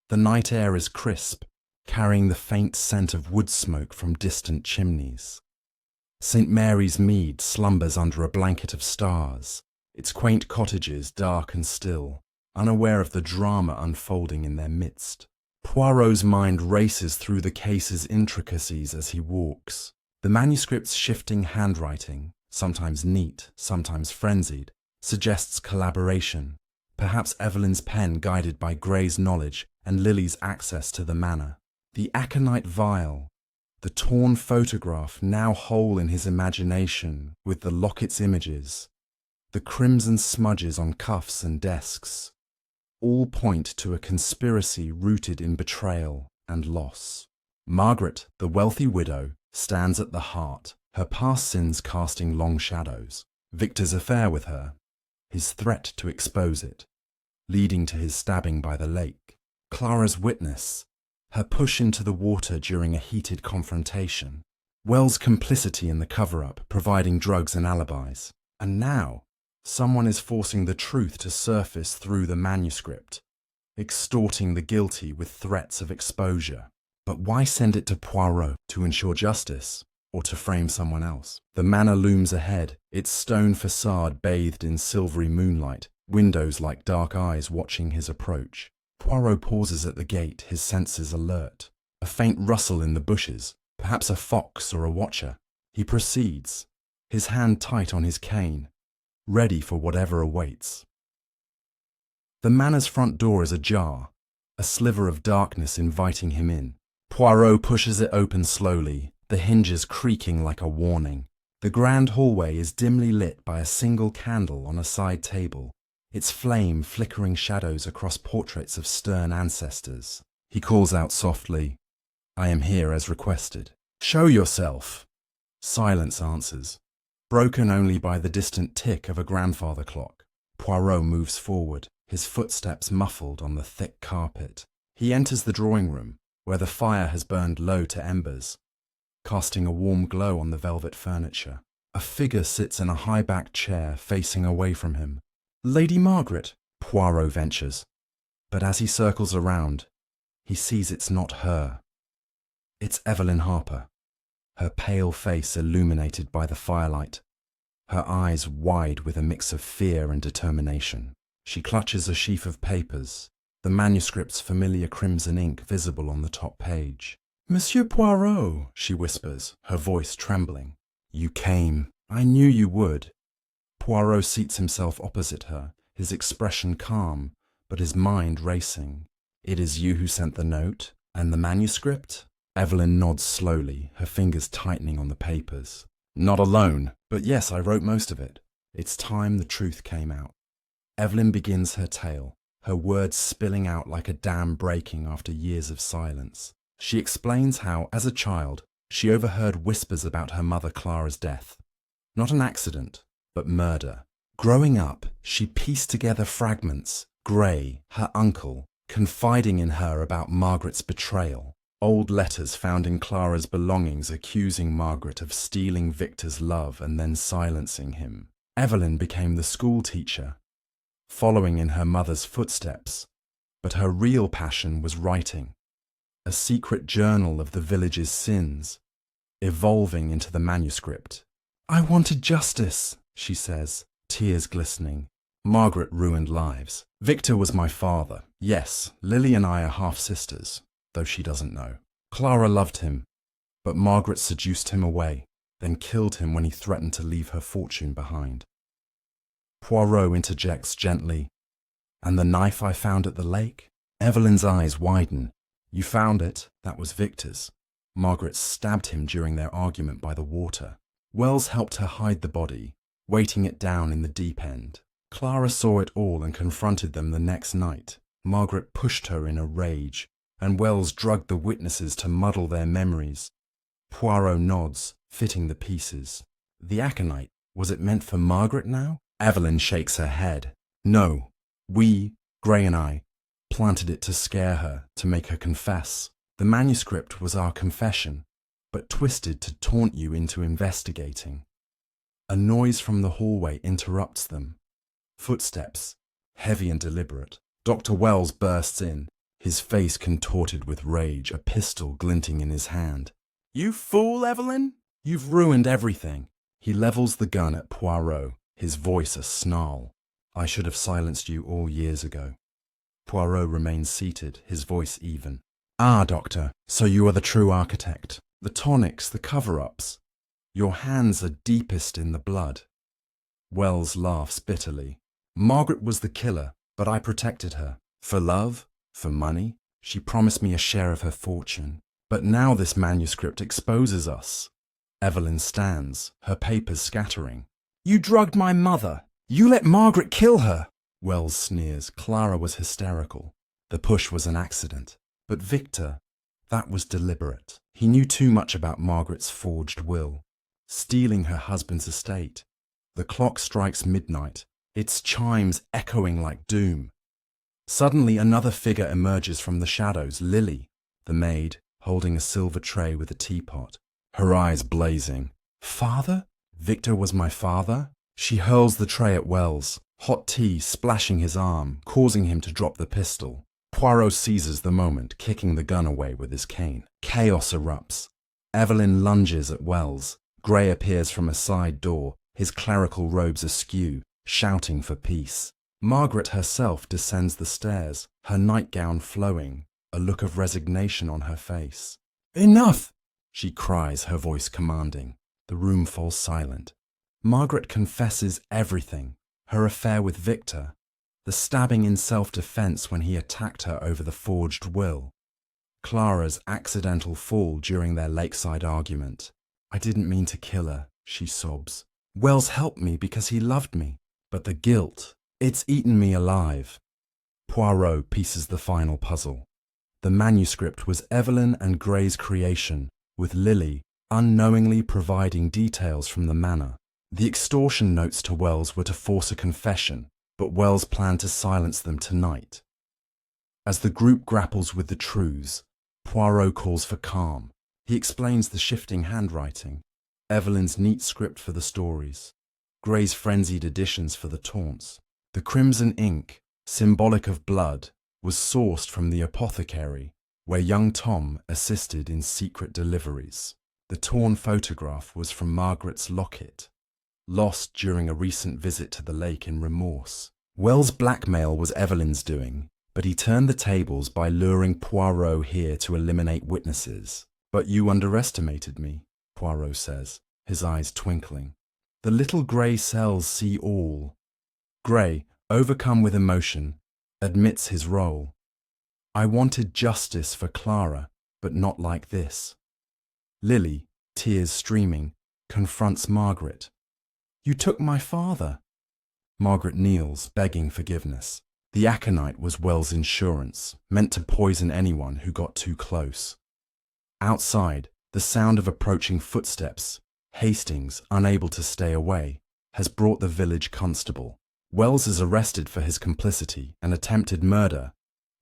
The night air is crisp, carrying the faint scent of wood smoke from distant chimneys. St. Mary's Mead slumbers under a blanket of stars, its quaint cottages dark and still, unaware of the drama unfolding in their midst. Poirot's mind races through the case's intricacies as he walks. The manuscript's shifting handwriting, sometimes neat, sometimes frenzied, suggests collaboration, perhaps Evelyn's pen guided by Gray's knowledge and Lily's access to the manor. The aconite vial, the torn photograph now whole in his imagination with the locket's images, the crimson smudges on cuffs and desks, all point to a conspiracy rooted in betrayal and loss. Margaret, the wealthy widow, stands at the heart, her past sins casting long shadows. Victor's affair with her, his threat to expose it, leading to his stabbing by the lake. Clara's witness, her push into the water during a heated confrontation. Wells' complicity in the cover-up, providing drugs and alibis. And now, someone is forcing the truth to surface through the manuscript, extorting the guilty with threats of exposure. But why send it to Poirot? To ensure justice, or to frame someone else? The manor looms ahead, its stone facade bathed in silvery moonlight, windows like dark eyes watching his approach. Poirot pauses at the gate, his senses alert. A faint rustle in the bushes, perhaps a fox or a watcher. He proceeds, his hand tight on his cane, ready for whatever awaits. The manor's front door is ajar, a sliver of darkness inviting him in. Poirot pushes it open slowly, the hinges creaking like a warning. The grand hallway is dimly lit by a single candle on a side table, its flame flickering shadows across portraits of stern ancestors. He calls out softly, "I am here as requested." "Show yourself!" Silence answers, broken only by the distant tick of a grandfather clock. Poirot moves forward, his footsteps muffled on the thick carpet. He enters the drawing room, where the fire has burned low to embers, casting a warm glow on the velvet furniture. A figure sits in a high-backed chair facing away from him. "Lady Margaret," Poirot ventures, but as he circles around, he sees it's not her. It's Evelyn Harper, her pale face illuminated by the firelight, her eyes wide with a mix of fear and determination. She clutches a sheaf of papers, the manuscript's familiar crimson ink visible on the top page. "Monsieur Poirot," she whispers, her voice trembling. "You came. I knew you would." Poirot seats himself opposite her, his expression calm, but his mind racing. "It is you who sent the note? And the manuscript?" Evelyn nods slowly, her fingers tightening on the papers. Not alone, but yes, I wrote most of it. It's time the truth came out. Evelyn begins her tale, her words spilling out like a dam breaking after years of silence. She explains how, as a child, she overheard whispers about her mother Clara's death. Not an accident, but murder. Growing up, she pieced together fragments, Gray, her uncle, confiding in her about Margaret's betrayal. Old letters found in Clara's belongings accusing Margaret of stealing Victor's love and then silencing him. Evelyn became the school teacher, following in her mother's footsteps, but her real passion was writing, a secret journal of the village's sins, evolving into the manuscript. I wanted justice, she says, tears glistening. Margaret ruined lives. Victor was my father. Yes, Lily and I are half-sisters, though she doesn't know. Clara loved him, but Margaret seduced him away, then killed him when he threatened to leave her fortune behind. Poirot interjects gently, and the knife I found at the lake? Evelyn's eyes widen. You found it, that was Victor's. Margaret stabbed him during their argument by the water. Wells helped her hide the body, weighting it down in the deep end. Clara saw it all and confronted them the next night. Margaret pushed her in a rage, and Wells drugged the witnesses to muddle their memories. Poirot nods, fitting the pieces. The aconite, was it meant for Margaret now? Evelyn shakes her head. No, we, Gray and I, planted it to scare her, to make her confess. The manuscript was our confession, but twisted to taunt you into investigating. A noise from the hallway interrupts them. Footsteps, heavy and deliberate. Dr. Wells bursts in, his face contorted with rage, a pistol glinting in his hand. You fool, Evelyn! You've ruined everything. He levels the gun at Poirot, his voice a snarl. I should have silenced you all years ago. Poirot remains seated, his voice even. Ah, Doctor, so you are the true architect. The tonics, the cover-ups. Your hands are deepest in the blood. Wells laughs bitterly. Margaret was the killer, but I protected her. For love? For money? She promised me a share of her fortune. But now this manuscript exposes us. Evelyn stands, her papers scattering. You drugged my mother. You let Margaret kill her. Wells sneers. Clara was hysterical. The push was an accident. But Victor, that was deliberate. He knew too much about Margaret's forged will, stealing her husband's estate. The clock strikes midnight, its chimes echoing like doom. Suddenly another figure emerges from the shadows, Lily, the maid, holding a silver tray with a teapot, her eyes blazing. Father? Victor was my father? She hurls the tray at Wells, hot tea splashing his arm, causing him to drop the pistol. Poirot seizes the moment, kicking the gun away with his cane. Chaos erupts. Evelyn lunges at Wells. Gray appears from a side door, his clerical robes askew, shouting for peace. Margaret herself descends the stairs, her nightgown flowing, a look of resignation on her face. Enough! She cries, her voice commanding. The room falls silent. Margaret confesses everything, her affair with Victor, the stabbing in self-defense when he attacked her over the forged will, Clara's accidental fall during their lakeside argument. I didn't mean to kill her, she sobs. Wells helped me because he loved me, but the guilt, it's eaten me alive. Poirot pieces the final puzzle. The manuscript was Evelyn and Gray's creation, with Lily unknowingly providing details from the manor. The extortion notes to Wells were to force a confession, but Wells planned to silence them tonight. As the group grapples with the truths, Poirot calls for calm. He explains the shifting handwriting, Evelyn's neat script for the stories, Gray's frenzied additions for the taunts. The crimson ink, symbolic of blood, was sourced from the apothecary, where young Tom assisted in secret deliveries. The torn photograph was from Margaret's locket, lost during a recent visit to the lake in remorse. Wells' blackmail was Evelyn's doing, but he turned the tables by luring Poirot here to eliminate witnesses. But you underestimated me, Poirot says, his eyes twinkling. The little grey cells see all. Gray, overcome with emotion, admits his role. I wanted justice for Clara, but not like this. Lily, tears streaming, confronts Margaret. "You took my father." Margaret kneels, begging forgiveness. The aconite was Wells' insurance, meant to poison anyone who got too close. Outside, the sound of approaching footsteps, Hastings, unable to stay away, has brought the village constable. Wells is arrested for his complicity and attempted murder,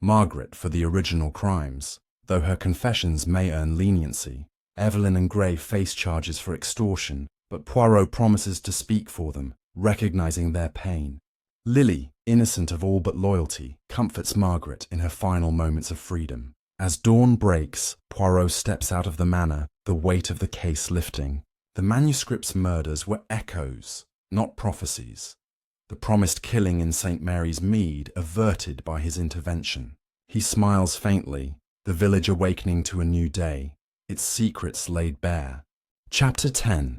Margaret for the original crimes. Though her confessions may earn leniency, Evelyn and Gray face charges for extortion, but Poirot promises to speak for them, recognizing their pain. Lily, innocent of all but loyalty, comforts Margaret in her final moments of freedom. As dawn breaks, Poirot steps out of the manor, the weight of the case lifting. The manuscript's murders were echoes, not prophecies. The promised killing in St. Mary's Mead averted by his intervention. He smiles faintly, the village awakening to a new day, its secrets laid bare. Chapter 10.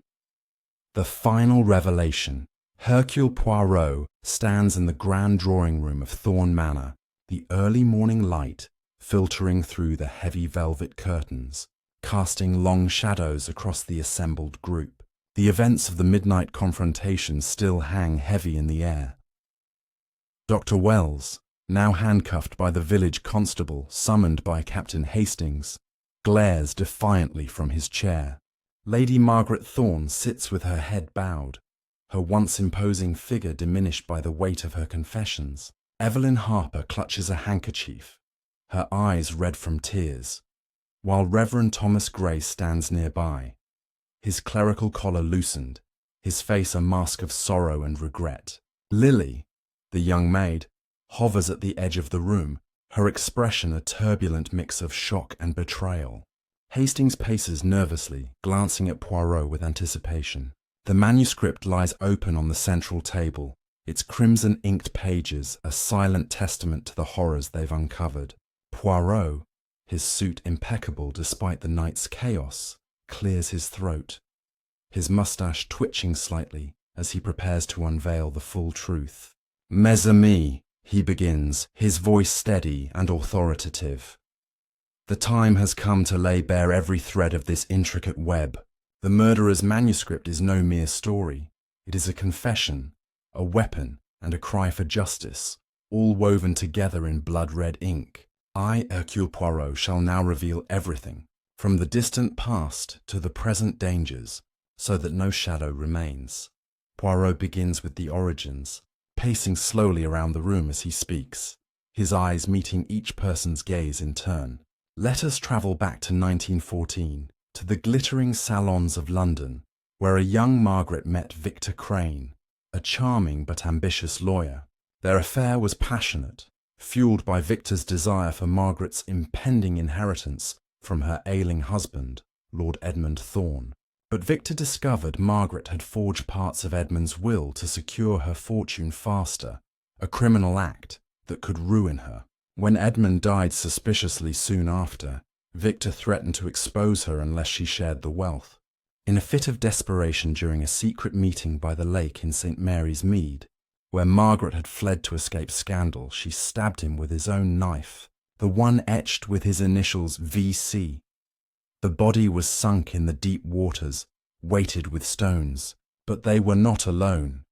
The final revelation. Hercule Poirot stands in the grand drawing room of Thorn Manor, the early morning light filtering through the heavy velvet curtains, casting long shadows across the assembled group. The events of the midnight confrontation still hang heavy in the air. Dr. Wells, now handcuffed by the village constable summoned by Captain Hastings, glares defiantly from his chair. Lady Margaret Thorne sits with her head bowed, her once imposing figure diminished by the weight of her confessions. Evelyn Harper clutches a handkerchief, her eyes red from tears, while Reverend Thomas Gray stands nearby, his clerical collar loosened, his face a mask of sorrow and regret. Lily, the young maid, hovers at the edge of the room, her expression a turbulent mix of shock and betrayal. Hastings paces nervously, glancing at Poirot with anticipation. The manuscript lies open on the central table, its crimson-inked pages a silent testament to the horrors they've uncovered. Poirot, his suit impeccable despite the night's chaos, clears his throat, his moustache twitching slightly as he prepares to unveil the full truth. "Mes amis," he begins, his voice steady and authoritative. "The time has come to lay bare every thread of this intricate web. The murderer's manuscript is no mere story. It is a confession, a weapon, and a cry for justice, all woven together in blood-red ink. I, Hercule Poirot, shall now reveal everything, from the distant past to the present dangers, so that no shadow remains." Poirot begins with the origins, pacing slowly around the room as he speaks, his eyes meeting each person's gaze in turn. Let us travel back to 1914, to the glittering salons of London, where a young Margaret met Victor Crane, a charming but ambitious lawyer. Their affair was passionate, fueled by Victor's desire for Margaret's impending inheritance from her ailing husband, Lord Edmund Thorne. But Victor discovered Margaret had forged parts of Edmund's will to secure her fortune faster, a criminal act that could ruin her. When Edmund died suspiciously soon after, Victor threatened to expose her unless she shared the wealth. In a fit of desperation during a secret meeting by the lake in St. Mary's Mead, where Margaret had fled to escape scandal, she stabbed him with his own knife, the one etched with his initials V.C. The body was sunk in the deep waters, weighted with stones. But they were not alone.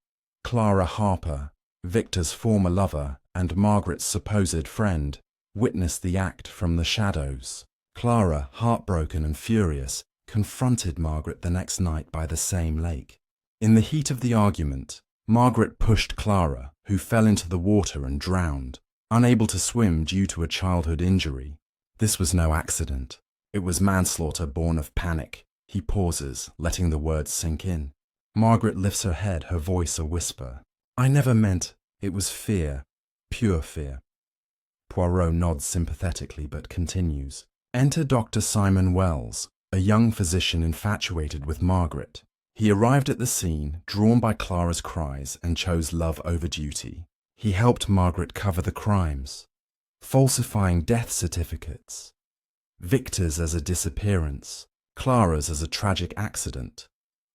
Clara Harper, Victor's former lover and Margaret's supposed friend, witnessed the act from the shadows. Clara, heartbroken and furious, confronted Margaret the next night by the same lake. In the heat of the argument, Margaret pushed Clara, who fell into the water and drowned, unable to swim due to a childhood injury. This was no accident. It was manslaughter born of panic. He pauses, letting the words sink in. Margaret lifts her head, her voice a whisper. "I never meant. It was fear. Pure fear." Poirot nods sympathetically but continues. Enter Dr. Simon Wells, a young physician infatuated with Margaret. He arrived at the scene, drawn by Clara's cries, and chose love over duty. He helped Margaret cover the crimes, falsifying death certificates. Victor's as a disappearance, Clara's as a tragic accident,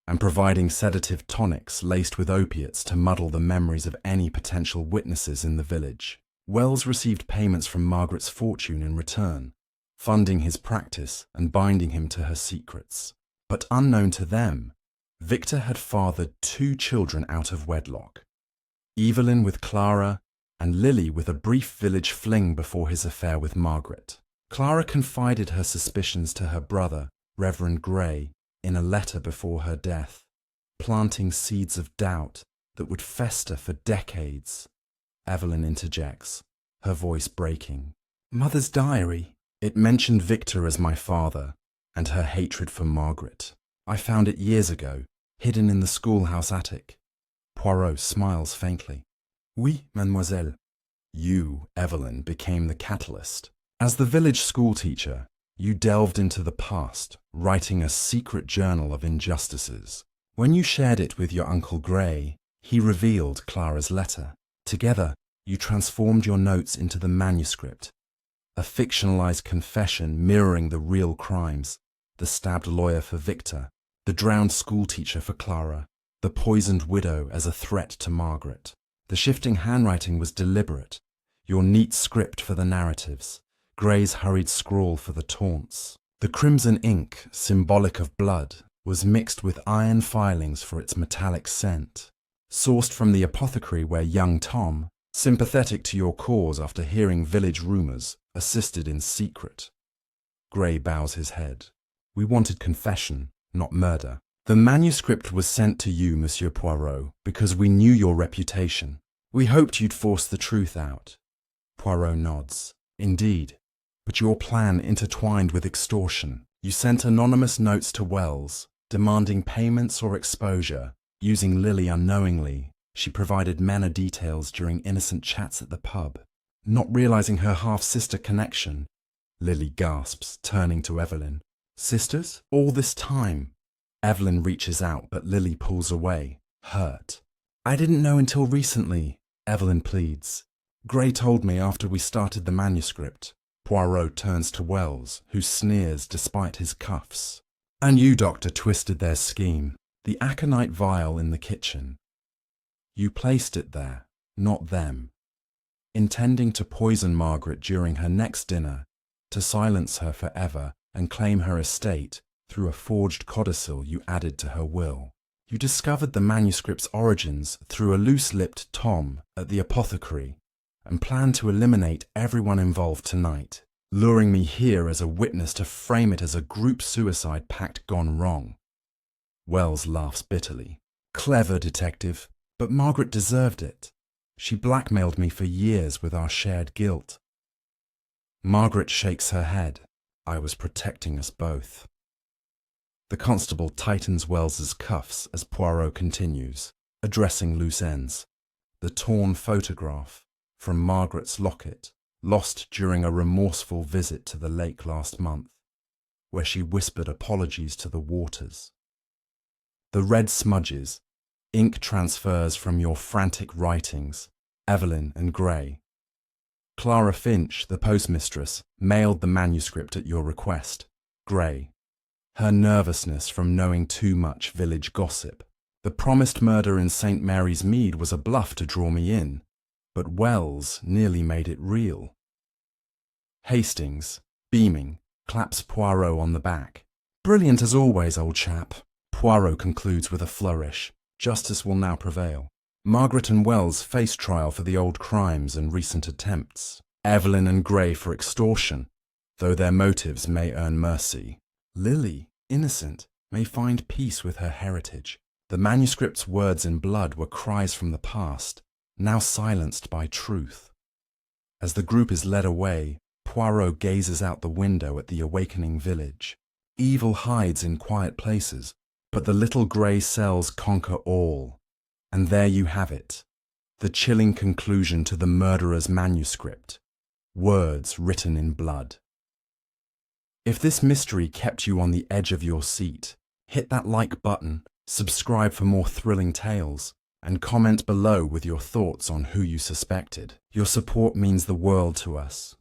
and providing sedative tonics laced with opiates to muddle the memories of any potential witnesses in the village. Wells received payments from Margaret's fortune in return, funding his practice and binding him to her secrets. But unknown to them, Victor had fathered 2 children out of wedlock. Evelyn with Clara, and Lily with a brief village fling before his affair with Margaret. Clara confided her suspicions to her brother, Reverend Grey, in a letter before her death, planting seeds of doubt that would fester for decades. Evelyn interjects, her voice breaking. Mother's diary. It mentioned Victor as my father, and her hatred for Margaret. I found it years ago, hidden in the schoolhouse attic. Poirot smiles faintly. Oui, mademoiselle. You, Evelyn, became the catalyst. As the village schoolteacher, you delved into the past, writing a secret journal of injustices. When you shared it with your Uncle Grey, he revealed Clara's letter. Together, you transformed your notes into the manuscript, a fictionalized confession mirroring the real crimes: the stabbed lawyer for Victor, the drowned schoolteacher for Clara, the poisoned widow as a threat to Margaret. The shifting handwriting was deliberate, your neat script for the narratives, Grey's hurried scrawl for the taunts. The crimson ink, symbolic of blood, was mixed with iron filings for its metallic scent, sourced from the apothecary where young Tom, sympathetic to your cause after hearing village rumours, assisted in secret. Grey bows his head. We wanted confession, not murder. The manuscript was sent to you, Monsieur Poirot, because we knew your reputation. We hoped you'd force the truth out. Poirot nods. Indeed. But your plan intertwined with extortion. You sent anonymous notes to Wells, demanding payments or exposure. Using Lily unknowingly, she provided manner details during innocent chats at the pub. Not realizing her half-sister connection, Lily gasps, turning to Evelyn. Sisters? All this time? Evelyn reaches out, but Lily pulls away, hurt. I didn't know until recently, Evelyn pleads. Grey told me after we started the manuscript. Poirot turns to Wells, who sneers despite his cuffs. And you, Doctor, twisted their scheme. The aconite vial in the kitchen. You placed it there, not them. Intending to poison Margaret during her next dinner, to silence her forever and claim her estate through a forged codicil you added to her will. You discovered the manuscript's origins through a loose-lipped Tom at the apothecary and planned to eliminate everyone involved tonight, luring me here as a witness to frame it as a group suicide pact gone wrong. Wells laughs bitterly. Clever detective, but Margaret deserved it. She blackmailed me for years with our shared guilt. Margaret shakes her head. I was protecting us both. The constable tightens Wells's cuffs as Poirot continues, addressing loose ends. The torn photograph from Margaret's locket, lost during a remorseful visit to the lake last month, where she whispered apologies to the waters. The red smudges, ink transfers from your frantic writings, Evelyn and Grey. Clara Finch, the postmistress, mailed the manuscript at your request. Grey. Her nervousness from knowing too much village gossip. The promised murder in St. Mary's Mead was a bluff to draw me in, but Wells nearly made it real. Hastings, beaming, claps Poirot on the back. Brilliant as always, old chap. Poirot concludes with a flourish. Justice will now prevail. Margaret and Wells face trial for the old crimes and recent attempts. Evelyn and Grey for extortion, though their motives may earn mercy. Lily, innocent, may find peace with her heritage. The manuscript's words in blood were cries from the past, now silenced by truth. As the group is led away, Poirot gazes out the window at the awakening village. Evil hides in quiet places, but the little grey cells conquer all. And there you have it, the chilling conclusion to the murderer's manuscript. Words written in blood. If this mystery kept you on the edge of your seat, hit that like button, subscribe for more thrilling tales, and comment below with your thoughts on who you suspected. Your support means the world to us.